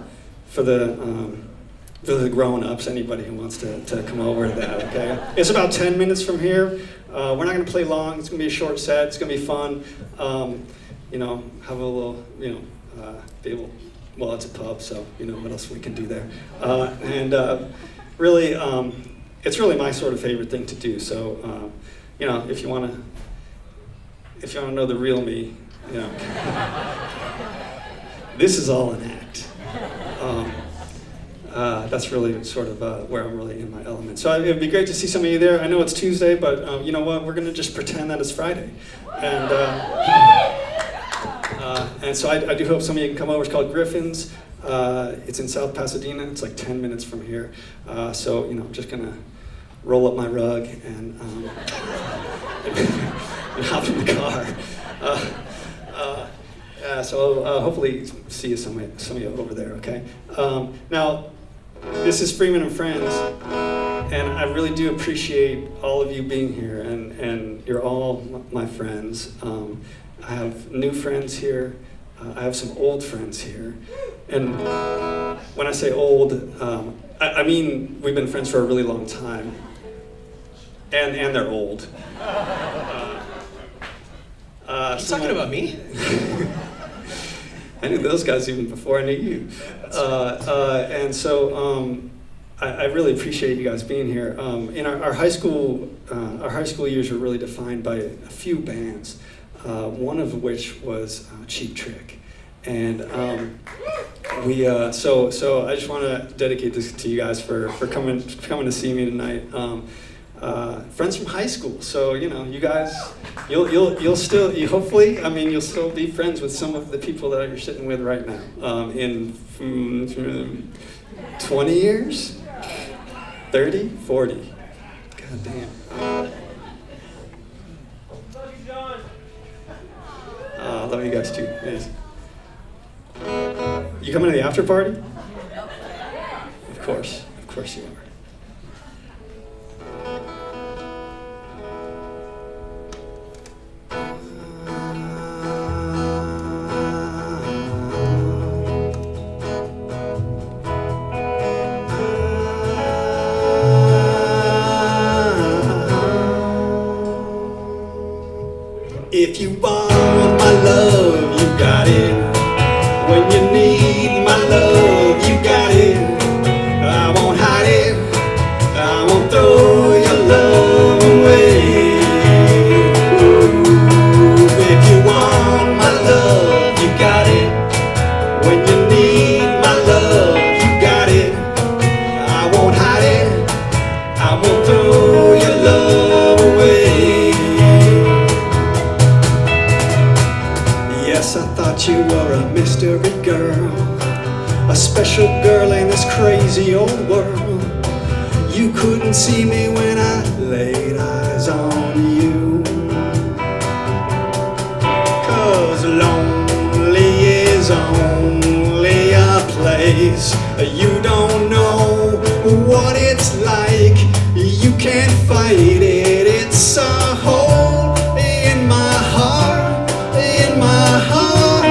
grown-ups, anybody who wants to come over to that, okay? It's about 10 minutes from here. We're not gonna play long, it's gonna be a short set, it's gonna be fun. You know, have a little, be able, well, it's a pub, so you know what else we can do there. Really, it's really my sort of favorite thing to do, so, if you wanna know the real me, this is all an act. That's really sort of where I'm really in my element. So it'd be great to see some of you there. I know it's Tuesday, but you know what? We're gonna just pretend that it's Friday. And so I do hope some of you can come over. It's called Griffin's. It's in South Pasadena. It's like 10 minutes from here. So I'm just gonna roll up my rug and hop in the car. So hopefully see some of you over there, okay? Now, this is Freeman and Friendz, and I really do appreciate all of you being here, and you're all my friends. I have new friends here. I have some old friends here. And when I say old, I mean we've been friends for a really long time, and they're old. Are you talking about me? I knew those guys even before I knew you. And so I really appreciate you guys being here. In our high school years were really defined by a few bands, one of which was Cheap Trick. And so I just want to dedicate this to you guys for coming to see me tonight. friends from high school. So you know, you guys, you'll still hopefully, I mean, you'll still be friends with some of the people that you're sitting with right now. In 20 years, 30, 40. God damn. I love you guys too. Yes. You coming to the after party? Of course you are. If you want my love, you got it. When you need my love, you got it. I won't hide it. I won't throw your love away. If you want my love, you got it. When you need my love, you got it. I won't hide it. I won't throw your love away. Yes, I thought you were a mystery girl, a special girl in this crazy old world. You couldn't see me when I laid eyes on you. 'Cause lonely is only a place you don't know what it's like. You can't fight it. It's a hole in my heart, in my heart.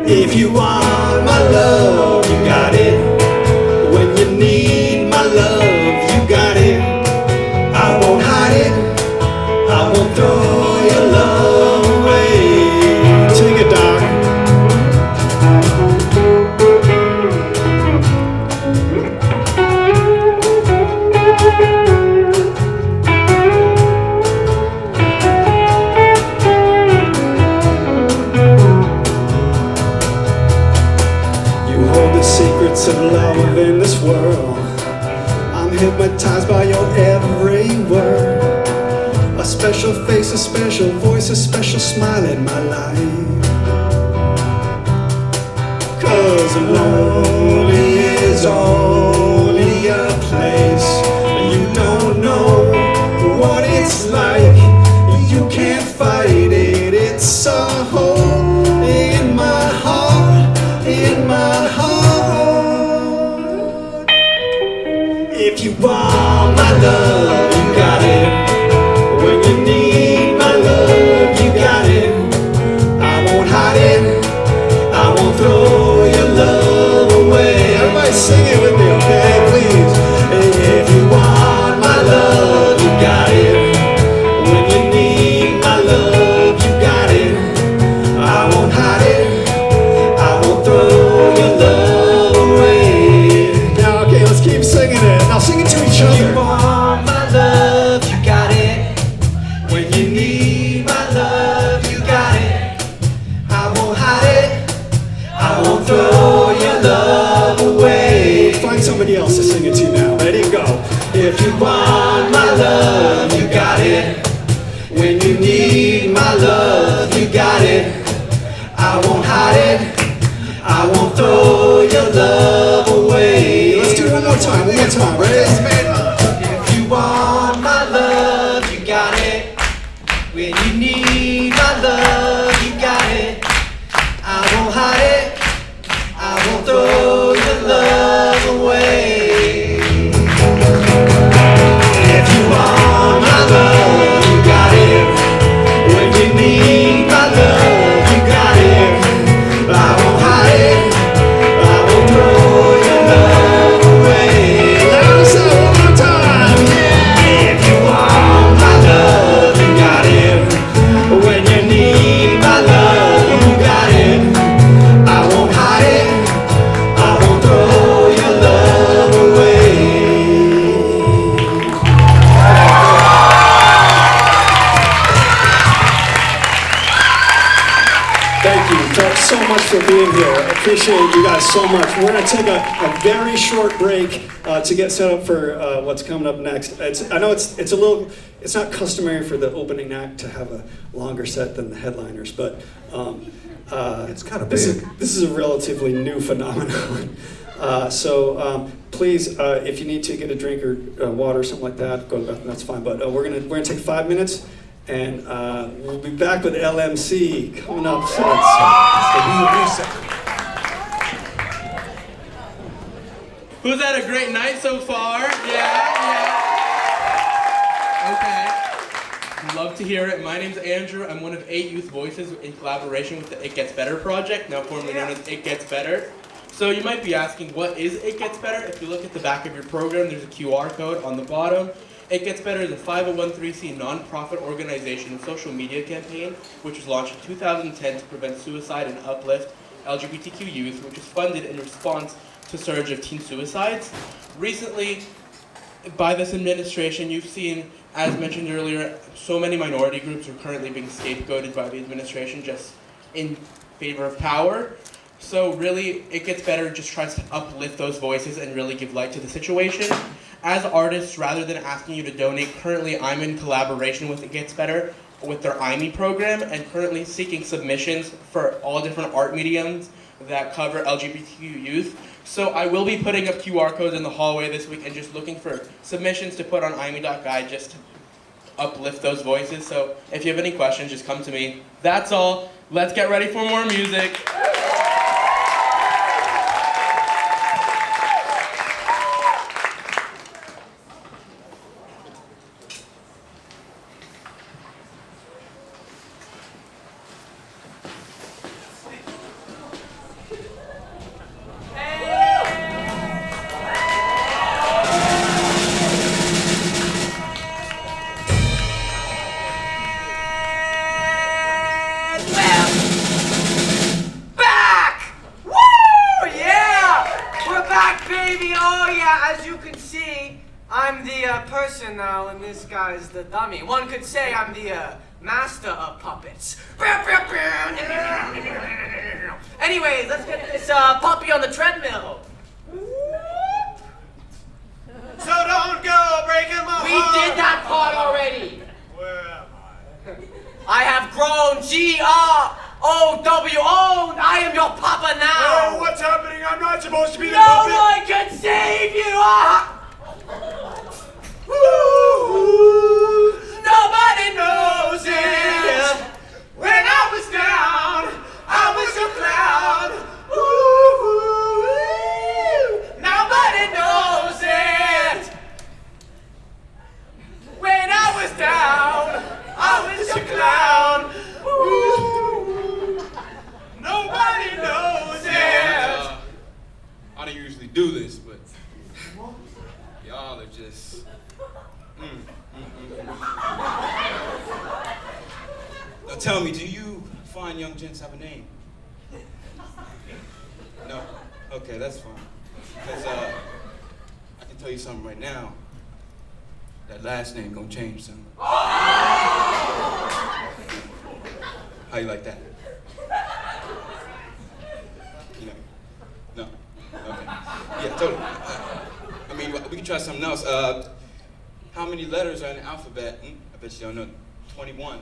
If you want my love, you got it. When you need my love, you got it. I won't hide it. I won't throw your love away. Take it, Doc. Secrets of love in this world. I'm hypnotized by your every word. A special face, a special voice, a special smile in my life. 'Cause lonely is only a place you don't know what it's like. You can't fight it. It's a hole in my heart, in my heart. If you want my love, you got it. When you need my love, you got it. I won't hide it. I won't throw your love away. Everybody sing it with me, okay? Please. If you want my love, you got it. When you need my love, you got it. I won't hide it. I won't throw your love away. Now, okay, let's keep singing it. Now sing it to each other. You want my love, you got it. When you need my love, you got it. I won't hide it. I won't throw your love away. Find somebody else to sing it to now. Ready, go. If you want my love, you got it. When you need my love, you got it. I won't hide it. I won't throw your love away. Let's do it one more time, ready? If you want my love, you got it. When you need my love, you got it. I won't hide it. I won't throw your love away. If you want my love, you got it. When you need my love, you got it. I won't hide it. I won't throw your love away. Let us say one more time. Yeah. If you want my love, you got it. When you need my love, you got it. I won't hide it. for being here. I appreciate you guys so much. We're going to take a very short break to get set up for what's coming up next. I know it's not customary for the opening act to have a longer set than the headliners, but It's kind of this big. is a relatively new phenomenon. So please, if you need to get a drink or water or something like that, go to the bathroom, that's fine. But we're gonna take 5 minutes, and we'll be back with LMC coming up. So Who's had a great night so far? Yeah. Okay. Love to hear it. My name's Andrew. I'm one of 8 youth voices in collaboration with the It Gets Better project, now formerly known as It Gets Better. So you might be asking, what is It Gets Better? If you look at the back of your program, there's a QR code on the bottom. It Gets Better is a 501(c) nonprofit organization and social media campaign, which was launched in 2010 to prevent suicide and uplift LGBTQ youth, which was funded in response to a surge of teen suicides. Recently, by this administration, you've seen, as mentioned earlier, so many minority groups are currently being scapegoated by the administration just in favor of power. So really, It Gets Better just tries to uplift those voices and really give light to the situation. As artists, rather than asking you to donate, currently I'm in collaboration with It Gets Better with their IME program and currently seeking submissions for all different art mediums that cover LGBTQ youth. So I will be putting up QR codes in the hallway this week and just looking for submissions to put on IME.guide just to uplift those voices. So if you have any questions, just come to me. That's all. Let's get ready for more music. Back! Woo! Yeah! We're back, baby! Oh, yeah, as you can see, I'm the person now, and this guy's the dummy. One could say I'm the master of puppets. Anyways, let's get this puppy on the treadmill. So don't go breaking my We did that part already. Where am I have grown, G-R-O-W-O, I am your papa now. Oh, what's happening? I'm not supposed to be the No puppet. one can save you. Nobody knows it. When I was down, I was a clown. Nobody knows it. When I was down, I was a clown. Nobody knows it. I don't usually do this, but y'all are just. Now tell me, do you fine young gents have a name? No? Okay, that's fine. Because I can tell you something right now. That last name gonna change soon. How you like that? You know? No? Okay. Yeah, totally. I mean, we can try something else. How many letters are in the alphabet? I bet you don't know. 21.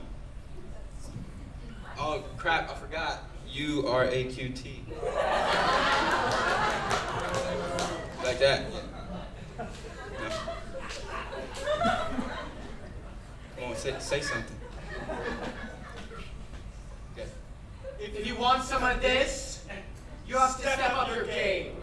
Oh, crap, I forgot. U-R-A-Q-T. Like that? Yeah. No? Come on, say something. Okay. If you want some of this, you have to step up your game.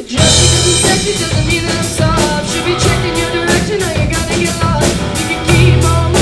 Just because it's sexy doesn't mean that I'm soft. Should be checked in your direction, now you gotta get lost. You can keep on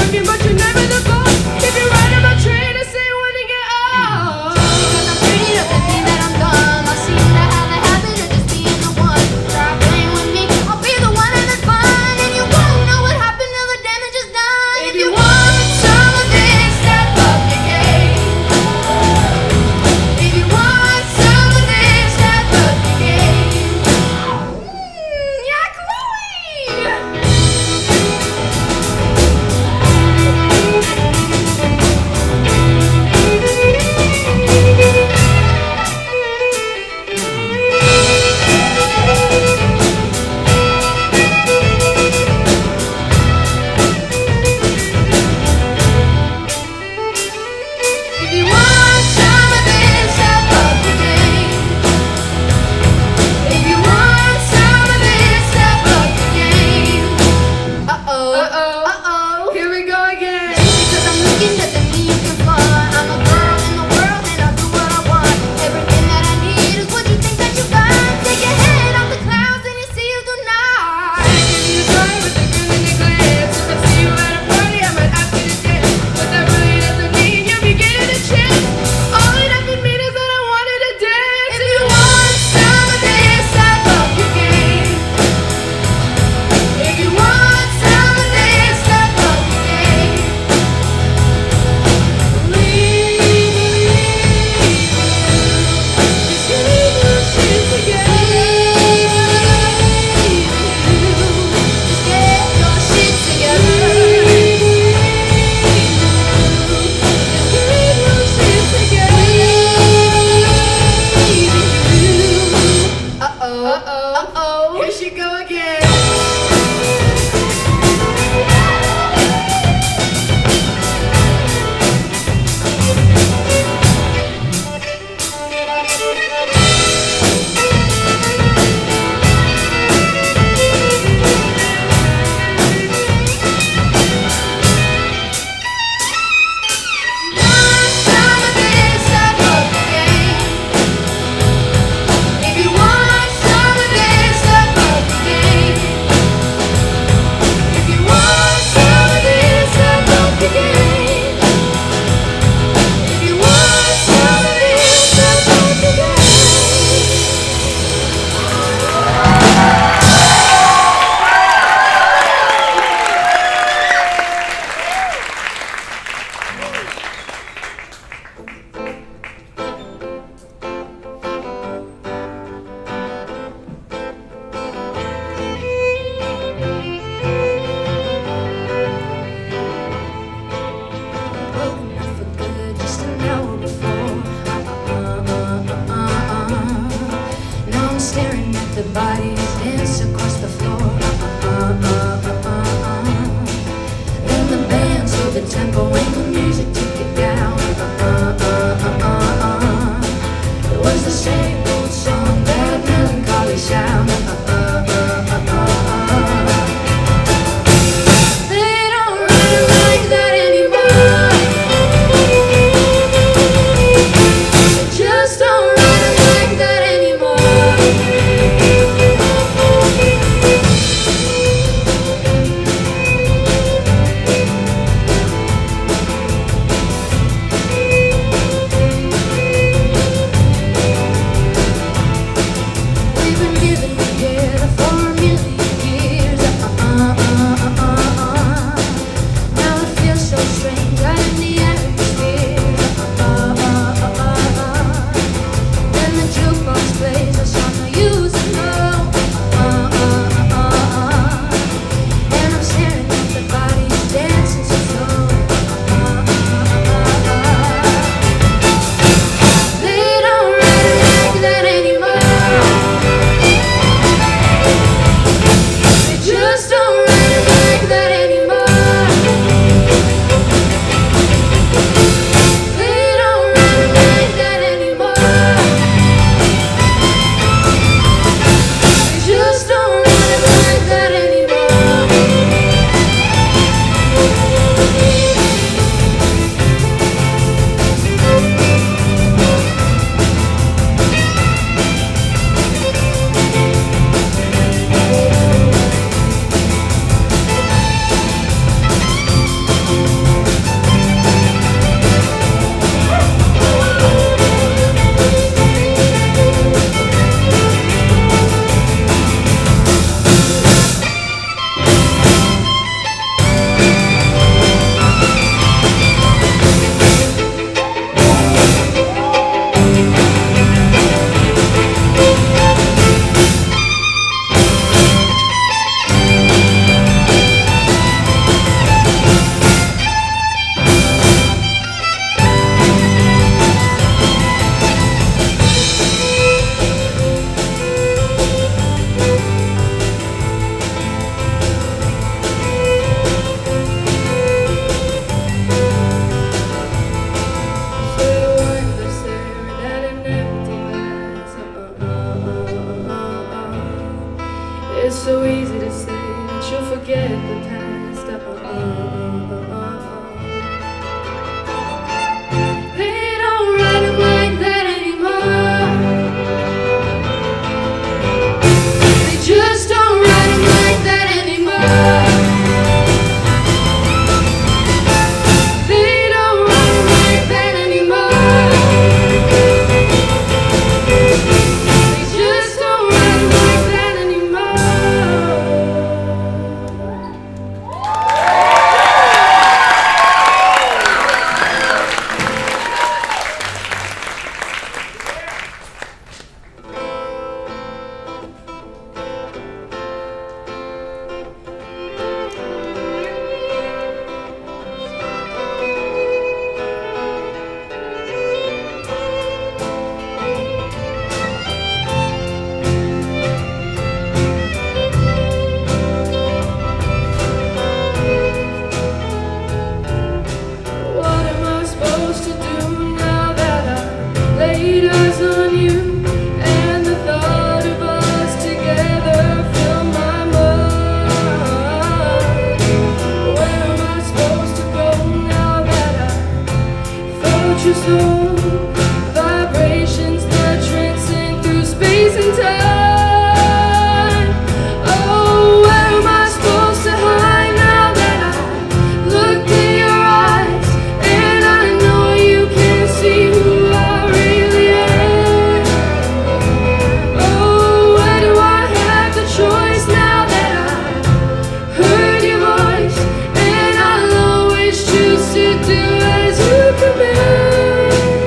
bodies dance across the floor. Then the band slowed the tempo and the music took it down. It was the same old song, that melancholy sound. They don't ride it like that anymore. They just don't ride it like that anymore. We've been living together for a million years. Now it feels so strange right in the atmosphere. Then the jukebox plays a song I used to know. And I'm staring at the bodies dancing so slow. They don't ride it like that anymore. They just don't ride it like that anymore. They don't ride it like that anymore. They just don't ride it like that anymore. It's so easy to say that you'll forget the past. They don't ride it like that anymore. They just don't ride it like that anymore. They don't ride it like that anymore. They just don't ride it like that What am I supposed to do now that I laid eyes on you? And the thought of us together filled my mind. Where am I supposed to go now that I felt your soul? Vibrations that transcend through space and time. Oh, where am I supposed to hide now that I looked in your eyes? And I know you can see who I really am. Oh, where do I have the choice now that I heard your voice? And I'll always choose to do as you command.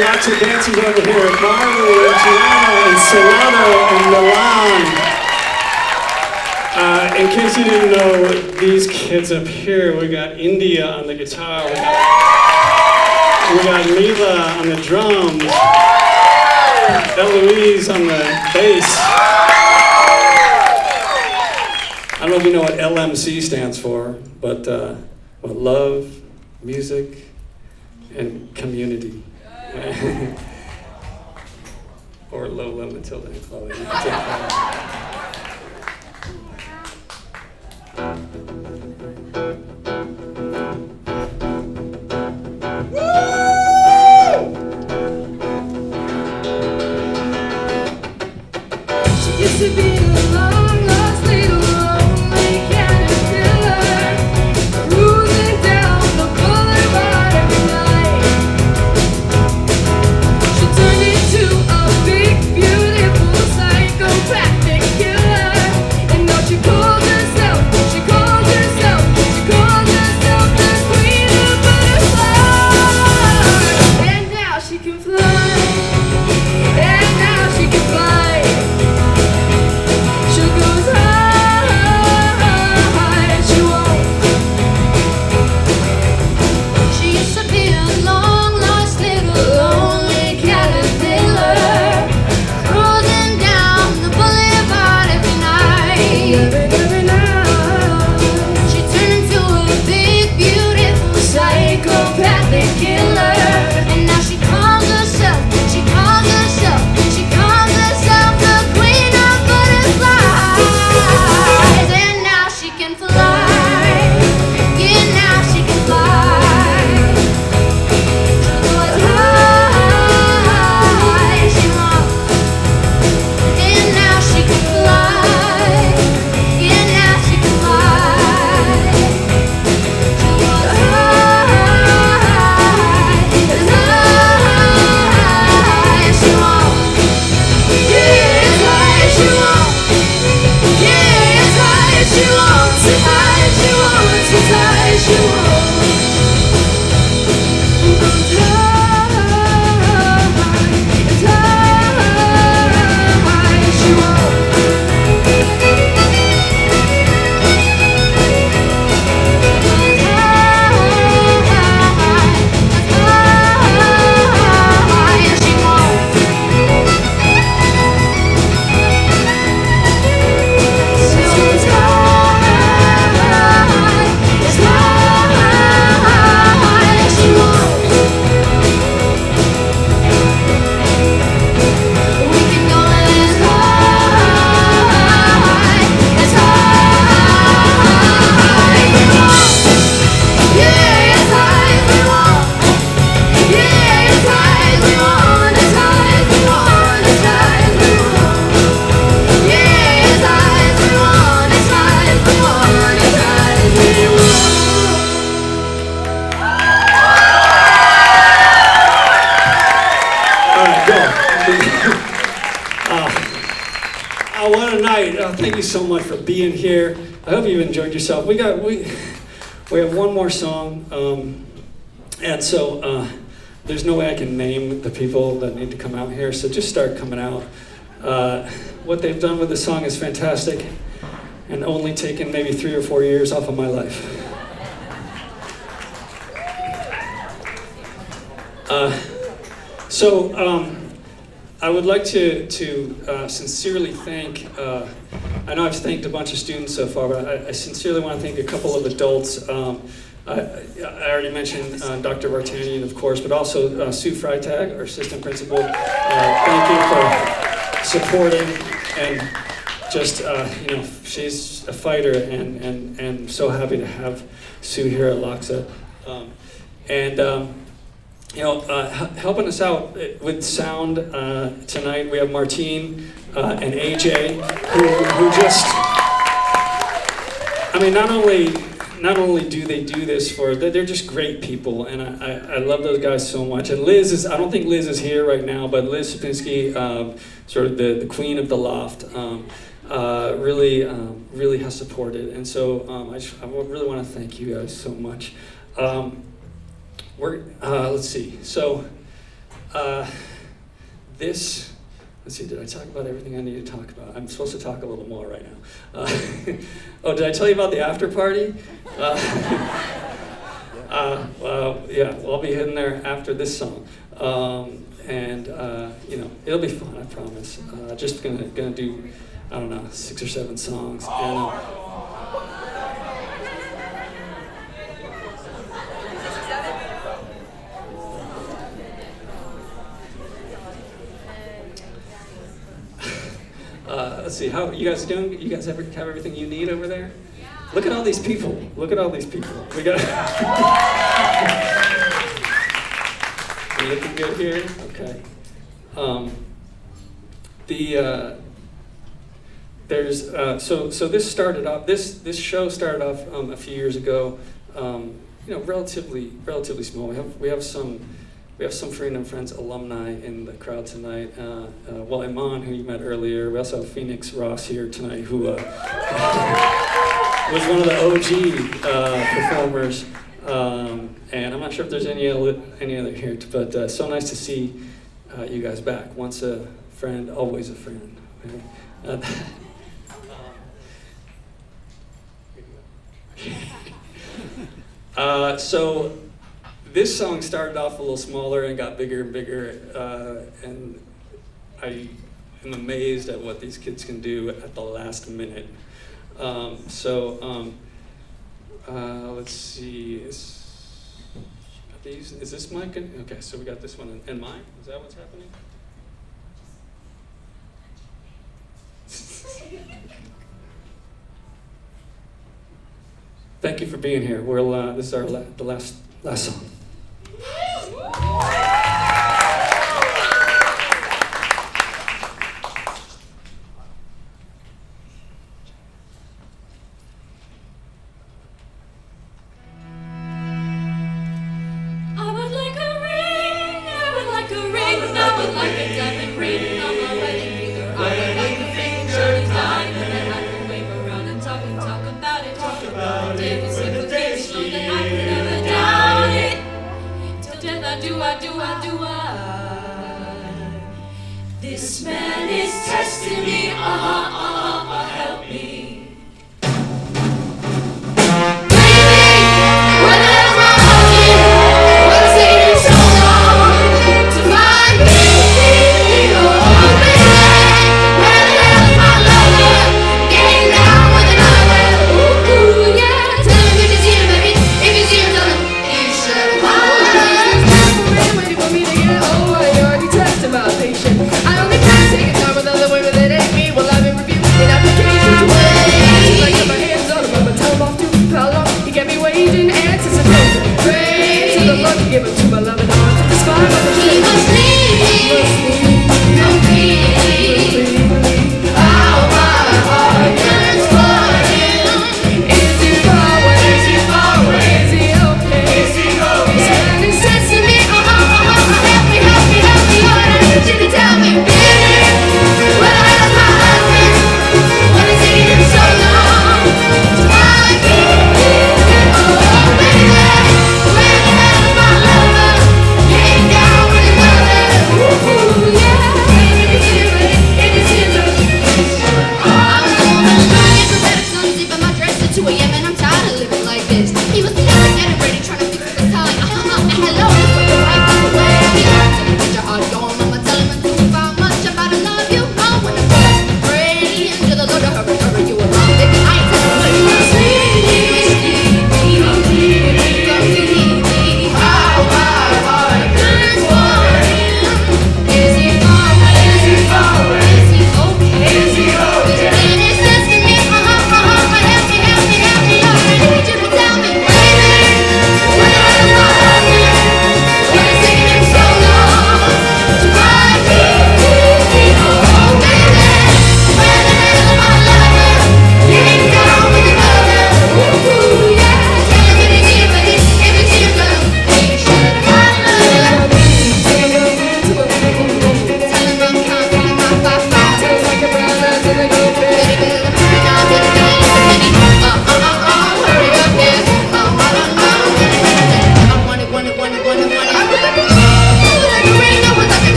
Lots of dancers over here. Marley and Gianna and Solano and Milan. In case you didn't know, these kids up here, we got India on the guitar, we got Mila on the drums, Eloise on the bass. I don't know if you know what LMC stands for, but love, music, and community. Or Lola Matilda and Chloe. She used to be a long lost little lonely caterpillar, cruising down the boulevard every night. She turned into a big, beautiful psychopathic killer, and now she calls herself the queen of butterflies. And now she can fly, and now she can fly. She goes high, she won't. She used to be a long lost little lonely caterpillar, cruising down the boulevard every night. Every night. She turned into a big, beautiful psychopathic killer, and now she calls herself the queen of butterflies. And now she can fly, yeah, now she can fly. She goes high as she wants, and now she can fly, yeah, now she can fly. She goes high as she wants, yeah, as high as she wants, yeah, as high as she wants, as high as she wants, as high as she wants. As high as she wants. What a night. Thank you so much for being here. I hope you enjoyed yourself. We have one more song, and so there's no way I can name the people that need to come out here, so just start coming out. What they've done with the song is fantastic, and only taken maybe 3 or 4 years off of my life. I would like to sincerely thank, I know I've thanked a bunch of students so far, but I sincerely want to thank a couple of adults. I already mentioned Dr. Vartanian, of course, but also Sue Freitag, our assistant principal. Thank you for supporting, and just, she's a fighter, and so happy to have Sue here at Loxa. helping us out with sound tonight, we have Martine and AJ, who just, I mean, not only do they do this they're just great people, and I love those guys so much. And Liz I don't think Liz is here right now, but Liz Sapinski, sort of the queen of the loft, really has supported. And so I really want to thank you guys so much. Let's see. So let's see, did I talk about everything I need to talk about? I'm supposed to talk a little more right now. Oh, did I tell you about the after party? Yeah, well, I'll be heading there after this song. It'll be fun, I promise. Just gonna do, I don't know, 6 or 7 songs. Let's see, how you guys doing? You guys have everything you need over there? Yeah. Look at all these people. Look at all these people. We got. You looking good here? Okay. So this started off. This show started off a few years ago. Relatively small. We have some Freeman and Friendz alumni in the crowd tonight. Iman, who you met earlier. We also have Phoenix Ross here tonight, who was one of the OG performers. And I'm not sure if there's any other here, but so nice to see you guys back. Once a friend, always a friend. So this song started off a little smaller and got bigger and bigger, and I am amazed at what these kids can do at the last minute. Let's see. Is this mic? Okay, so we got this one and mine. Is that what's happening? Thank you for being here. This is the last song. This man is testing me, help me. I only try to take a time with other women that ain't me. Well, I've been reviewing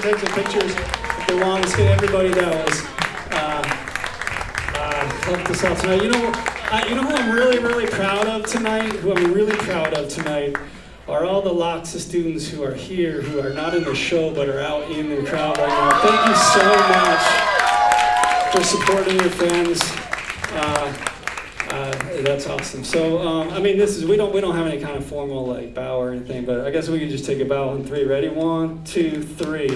take some pictures if they want. Let's get everybody that was helped us out tonight. You know who I'm really, really proud of tonight? Who I'm really proud of tonight are all the Loxa students who are here, who are not in the show, but are out in the crowd right now. Thank you so much for supporting your friends. That's awesome. So, I mean, we don't have any kind of formal like bow or anything, but I guess we can just take a bow on 3. Ready? 1, 2, 3.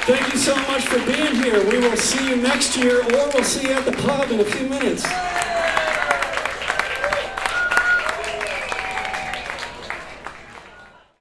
Thank you so much for being here. We will see you next year, or we'll see you at the pub in a few minutes.